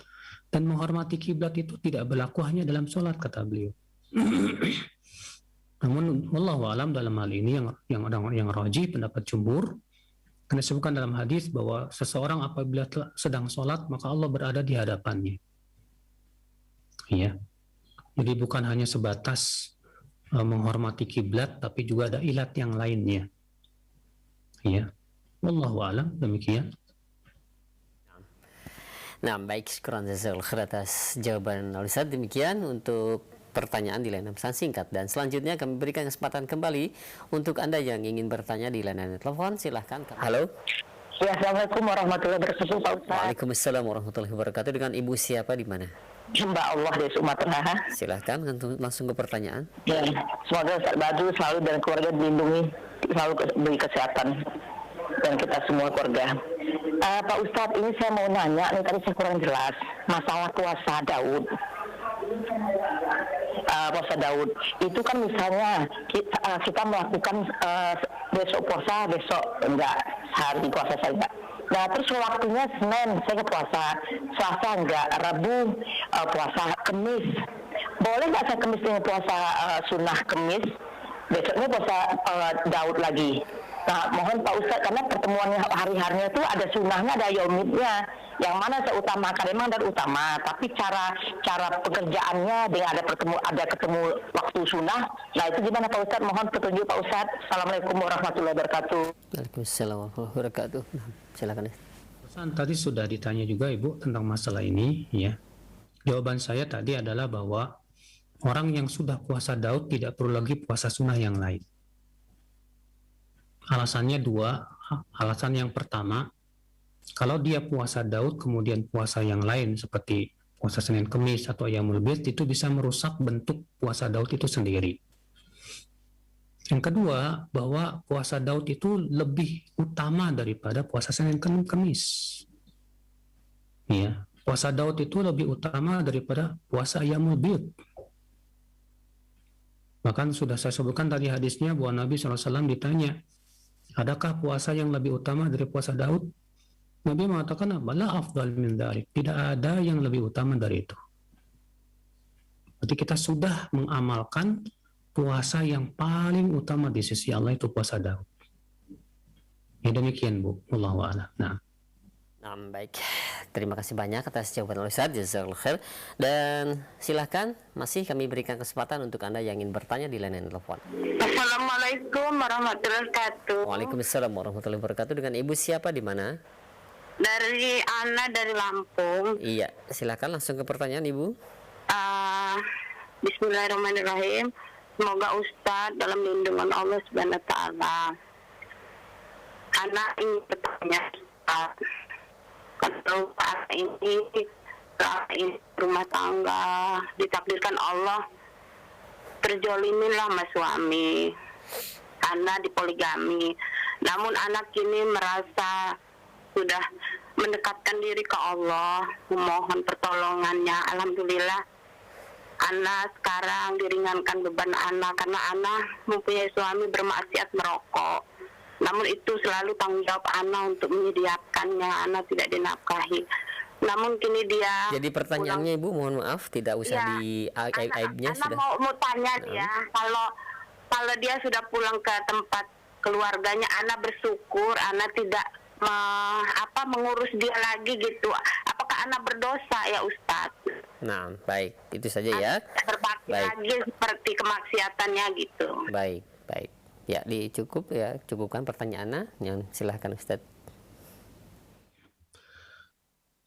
dan menghormati kiblat itu tidak berlaku hanya dalam sholat, kata beliau. Namun wallahu alam dalam hal ini yang rajih pendapat jumhur, karena disebutkan dalam hadis bahwa seseorang apabila sedang sholat maka Allah berada di hadapannya. Ya. Jadi bukan hanya sebatas menghormati kiblat, tapi juga ada ilat yang lainnya. Ya, wallahu a'lam, demikian.
Nah, baik, syukran jazakallahu khair atas jawaban Ustaz. Demikian untuk pertanyaan di layanan pesan singkat, dan selanjutnya kami berikan kesempatan kembali untuk Anda yang ingin bertanya di layanan telepon. Silahkan. Halo.
Ya, Assalamualaikum warahmatullahi wabarakatuh, Pak Ustaz.
Waalaikumsalam warahmatullahi wabarakatuh. Dengan Ibu siapa, di mana?
Mbak Allah dari Sumatera.
Silahkan langsung ke pertanyaan.
Ya, semoga Ustaz Badru selalu dan keluarga dilindungi selalu beri kesehatan dan kita semua keluarga. Pak Ustadz, ini saya mau nanya, ini tadi saya kurang jelas masalah puasa Daud. Puasa Daud itu kan misalnya kita melakukan besok puasa, besok enggak, hari puasa saja. Nah terus waktunya Senin saya puasa, Selasa enggak, Rabu puasa, Kemis. Boleh nggak saya Kemis dengan puasa sunnah Kemis? Besoknya puasa Daud lagi. Nah, mohon Pak Ustadz, karena pertemuannya hari-harinya itu ada sunnahnya, ada yaumidnya. Yang mana saya utamakan, memang dan utama. Tapi cara pekerjaannya dengan ada ketemu waktu sunnah. Nah, itu gimana Pak Ustadz? Mohon petunjuk Pak Ustadz. Assalamualaikum warahmatullahi wabarakatuh.
Waalaikumsalam warahmatullahi wabarakatuh. Silakan.
Tadi sudah ditanya juga Ibu tentang masalah ini, ya. Jawaban saya tadi adalah bahwa orang yang sudah puasa Daud tidak perlu lagi puasa sunnah yang lain. Alasannya dua. Alasan yang pertama, kalau dia puasa Daud kemudian puasa yang lain seperti puasa Senin Kemis atau Yaumul Bid, itu bisa merusak bentuk puasa Daud itu sendiri. Yang kedua, bahwa puasa Daud itu lebih utama daripada puasa Senin Kemis. Ya, puasa Daud itu lebih utama daripada puasa Yaumul Bid. Bahkan sudah saya sebutkan tadi hadisnya bahwa Nabi SAW ditanya, adakah puasa yang lebih utama dari puasa Daud? Nabi mengatakan, la afdal min dzalik. Tidak ada yang lebih utama dari itu. Berarti kita sudah mengamalkan puasa yang paling utama di sisi Allah itu puasa Daud. Ya demikian Bu, wallahu a'lam. Nah,
baik. Terima kasih banyak atas jawaban Ustaz. Jazakallahu khair. Dan silahkan masih kami berikan kesempatan untuk Anda yang ingin bertanya di layanan telepon.
Assalamualaikum warahmatullahi wabarakatuh.
Waalaikumsalam warahmatullahi wabarakatuh. Dengan Ibu siapa di mana?
Dari Ana dari Lampung.
Iya, silakan langsung ke pertanyaan Ibu.
Bismillahirrahmanirrahim. Semoga Ustadz dalam lindungan Allah Subhanahu wa taala. Anak ingin bertanya, kalau saat ini rumah tangga ditakdirkan Allah terjoliminlah sama suami, anak dipoligami. Namun anak kini merasa sudah mendekatkan diri ke Allah, memohon pertolongannya. Alhamdulillah, anak sekarang diringankan beban anak karena anak mempunyai suami bermaksiat merokok. Namun itu selalu tanggung jawab anak untuk menyediakannya. Anak tidak dinafkahi. Namun kini dia.
Jadi pertanyaannya Ibu, mohon maaf, tidak usah di aib-aibnya sudah.
Mau tanya dia, kalau dia sudah pulang ke tempat keluarganya, anak bersyukur, anak tidak mengurus dia lagi gitu. Apakah anak berdosa ya Ustadz?
Nah, baik, itu saja ya.
Berbakti lagi seperti kemaksiatannya gitu.
Baik. Ya, cukupkan pertanyaannya. Yang silahkan Ustadz.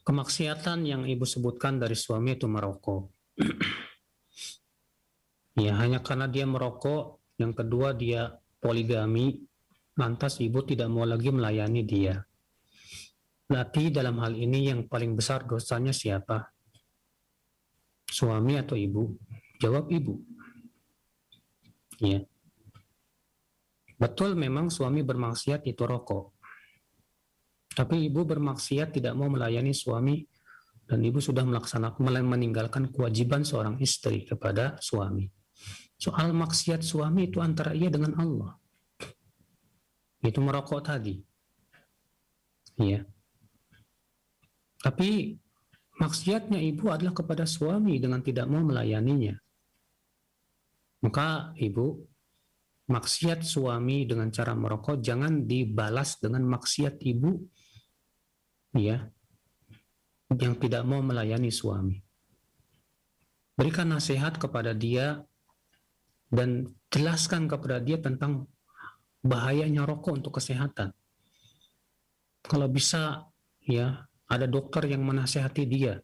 Kemaksiatan yang Ibu sebutkan dari suami itu merokok. Ya, hanya karena dia merokok, yang kedua dia poligami, lantas Ibu tidak mau lagi melayani dia. Berarti dalam hal ini yang paling besar dosanya siapa? Suami atau Ibu? Jawab Ibu. Ya. Betul memang suami bermaksiat itu rokok. Tapi Ibu bermaksiat tidak mau melayani suami dan Ibu sudah meninggalkan kewajiban seorang istri kepada suami. Soal maksiat suami itu antara ia dengan Allah. Itu merokok tadi. Ya. Tapi maksiatnya Ibu adalah kepada suami dengan tidak mau melayaninya. Maka Ibu, maksiat suami dengan cara merokok jangan dibalas dengan maksiat Ibu, ya, yang tidak mau melayani suami. Berikan nasihat kepada dia dan jelaskan kepada dia tentang bahayanya rokok untuk kesehatan. Kalau bisa, ya, ada dokter yang menasihati dia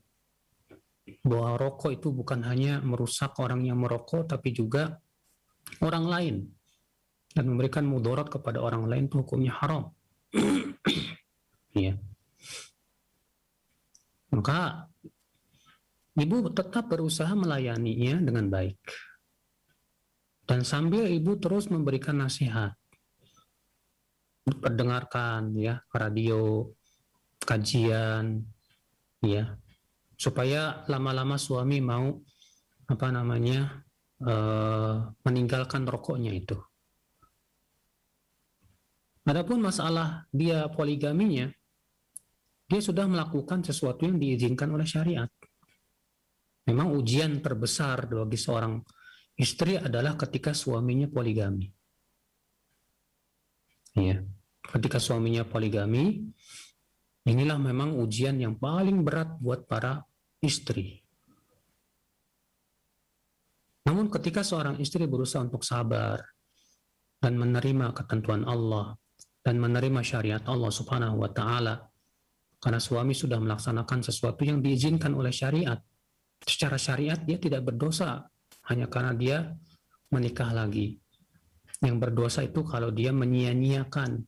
bahwa rokok itu bukan hanya merusak orang yang merokok, tapi juga orang lain. Dan memberikan mudarat kepada orang lain itu hukumnya haram. Ya. Maka Ibu tetap berusaha melayaninya dengan baik. Dan sambil Ibu terus memberikan nasihat. perdengarkan ya radio, kajian, ya, supaya lama-lama suami mau meninggalkan rokoknya itu. Adapun masalah dia poligaminya, dia sudah melakukan sesuatu yang diizinkan oleh syariat. Memang ujian terbesar bagi seorang istri adalah ketika suaminya poligami. Ya, ketika suaminya poligami, inilah memang ujian yang paling berat buat para istri. Namun ketika seorang istri berusaha untuk sabar dan menerima ketentuan Allah dan menerima syariat Allah Subhanahu wa taala, karena suami sudah melaksanakan sesuatu yang diizinkan oleh syariat. Secara syariat dia tidak berdosa hanya karena dia menikah lagi. Yang berdosa itu kalau dia menyia-nyiakan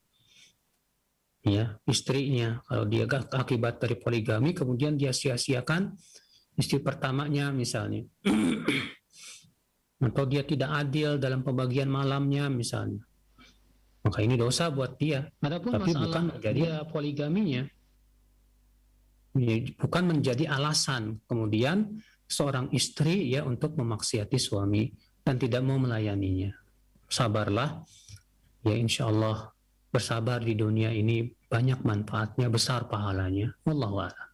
ya istrinya, kalau dia akibat dari poligami kemudian dia sia-siakan istri pertamanya misalnya. Atau dia tidak adil dalam pembagian malamnya misalnya. Maka ini dosa buat dia. Adapun tapi bukan menjadi dia poligaminya, bukan menjadi alasan kemudian seorang istri ya untuk memaksiati suami dan tidak mau melayaninya. Sabarlah, ya insya Allah bersabar di dunia ini banyak manfaatnya, besar pahalanya. Wallahu a'lam.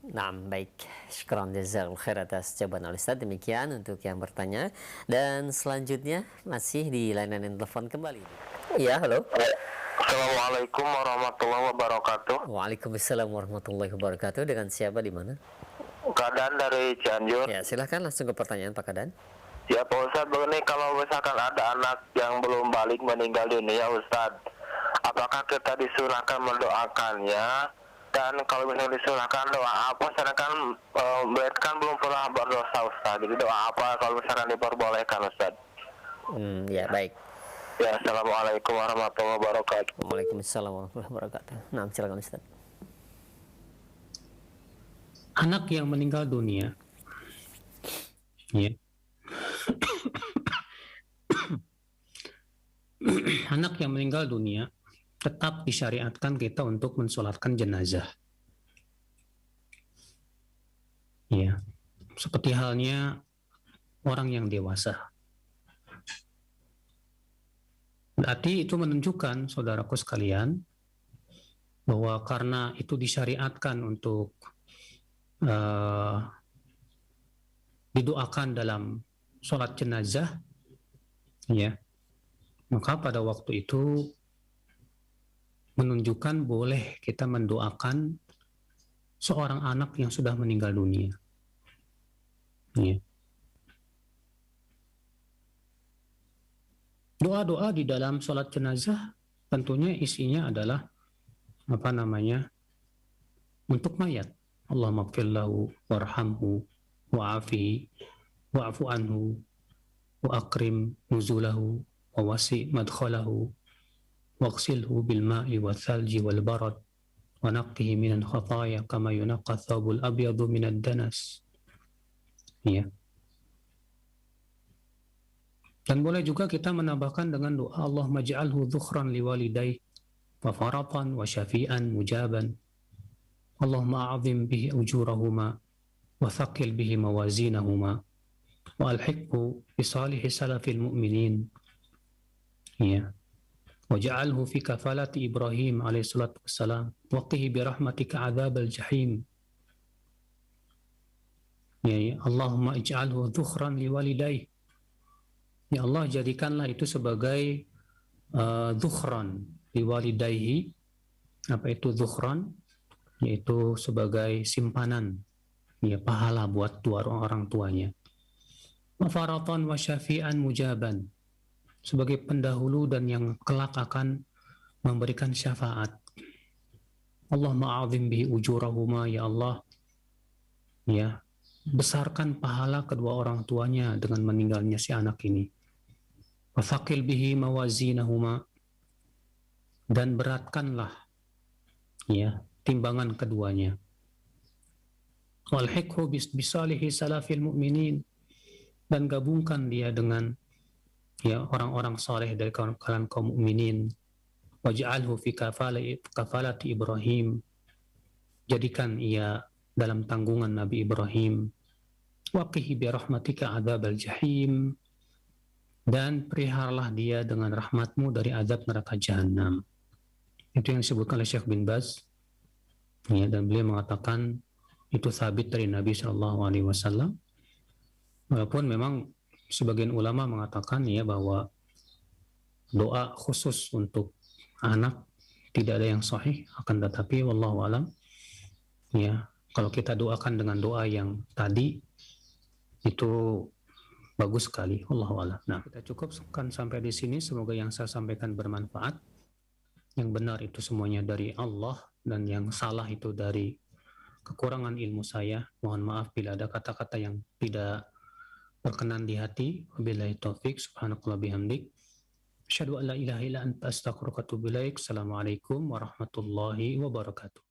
Nah, baik. Syukran jazakallahu khair atas jawaban Al-Ustaz. Demikian untuk yang bertanya. Dan selanjutnya masih di layanan telepon kembali. Ya, halo.
Assalamualaikum warahmatullahi wabarakatuh.
Waalaikumsalam warahmatullahi wabarakatuh. Dengan siapa di mana?
Kadan dari Cianjur.
Ya, silahkan langsung ke pertanyaan Pak Kadan.
Ya Pak Ustadz, begini, kalau misalkan ada anak yang belum balik meninggal dunia Ustadz, apakah kita disunahkan mendoakannya? Dan kalau misalnya disunahkan doa apa? Sedangkan mereka kan belum pernah berdosa Ustadz. Jadi doa apa kalau misalkan diperbolehkan Ustadz?
Ya baik.
Ya, Assalamualaikum warahmatullahi wabarakatuh.
Waalaikumsalam warahmatullahi wabarakatuh. Nah, silakan Ustaz.
Anak yang meninggal dunia, ya. Anak yang meninggal dunia tetap disyariatkan kita untuk mensolatkan jenazah. Ya, seperti halnya orang yang dewasa. Berarti itu menunjukkan, saudaraku sekalian, bahwa karena itu disyariatkan untuk didoakan dalam sholat jenazah, ya, maka pada waktu itu menunjukkan boleh kita mendoakan seorang anak yang sudah meninggal dunia. Ya. Doa-doa di dalam sholat jenazah tentunya isinya adalah untuk mayat. Allahumma ighfir lahu warhamhu wa'afihi wa'fu anhu wa akrim nuzulahu wa wasi' madkhalahu waghsilhu bil ma'i wal thalji wal barad wa naqqihi minal khataaya kama yunaqqa thawbul abyadu minad danas. Ya. Dan boleh juga kita menambahkan dengan doa Allahumma ij'alhu dhukhran liwalidayhi wa faratan wa syafi'an mujaban. Allahumma a'zim bihi ujurahuma wa thaqil bihi mawazinahuma wa alhiqhu bi salihi salafil mu'minin. Ya. Waj'alhu fi kafalati Ibrahim alaihi salatu wassalam wa qihi bi rahmatika 'adzabal jahim. Ya, Allahumma ij'alhu dhukhran liwalidayhi. Ya Allah, jadikanlah itu sebagai dhukhran liwalidayhi. Apa itu dhukhran? Yaitu sebagai simpanan, ya, pahala buat dua orang tuanya. Wa faratan wa syafi'an mujaban, sebagai pendahulu dan yang kelak akan memberikan syafaat. Allahumma a'zim bihi ujurahuma, ya Allah, ya, besarkan pahala kedua orang tuanya dengan meninggalnya si anak ini. Wa thaqil bihi mawazinahuma, dan beratkanlah, ya, timbangan keduanya. Walhiqhu bisalihi salafil mu'minin, dan gabungkan dia dengan, ya, orang-orang saleh dari kalangan kaum mukminin. waj'alhu fi kafalati Ibrahim, jadikan ia dalam tanggungan Nabi Ibrahim, waqihi bi rahmatika adzabal jahim, dan peliharalah dia dengan rahmatmu dari azab neraka jahanam. Itu yang disebutkan oleh Syekh bin Baz, ya, dan beliau mengatakan itu sabit dari Nabi SAW. Walaupun memang sebagian ulama mengatakan ya bahwa doa khusus untuk anak tidak ada yang sahih, akan tetapi wallahu alam, ya, kalau kita doakan dengan doa yang tadi itu bagus sekali, wallahu alam. Nah, kita cukupkan sampai di sini. Semoga yang saya sampaikan bermanfaat. Yang benar itu semuanya dari Allah, dan yang salah itu dari kekurangan ilmu saya. Mohon maaf bila ada kata-kata yang tidak berkenan di hati. Wabillahi taufik. Subhanakallah bihamdik. Asyhadu an la ilaha illa anta astaghfiruka wa atubu ilaik. Assalamualaikum warahmatullahi wabarakatuh.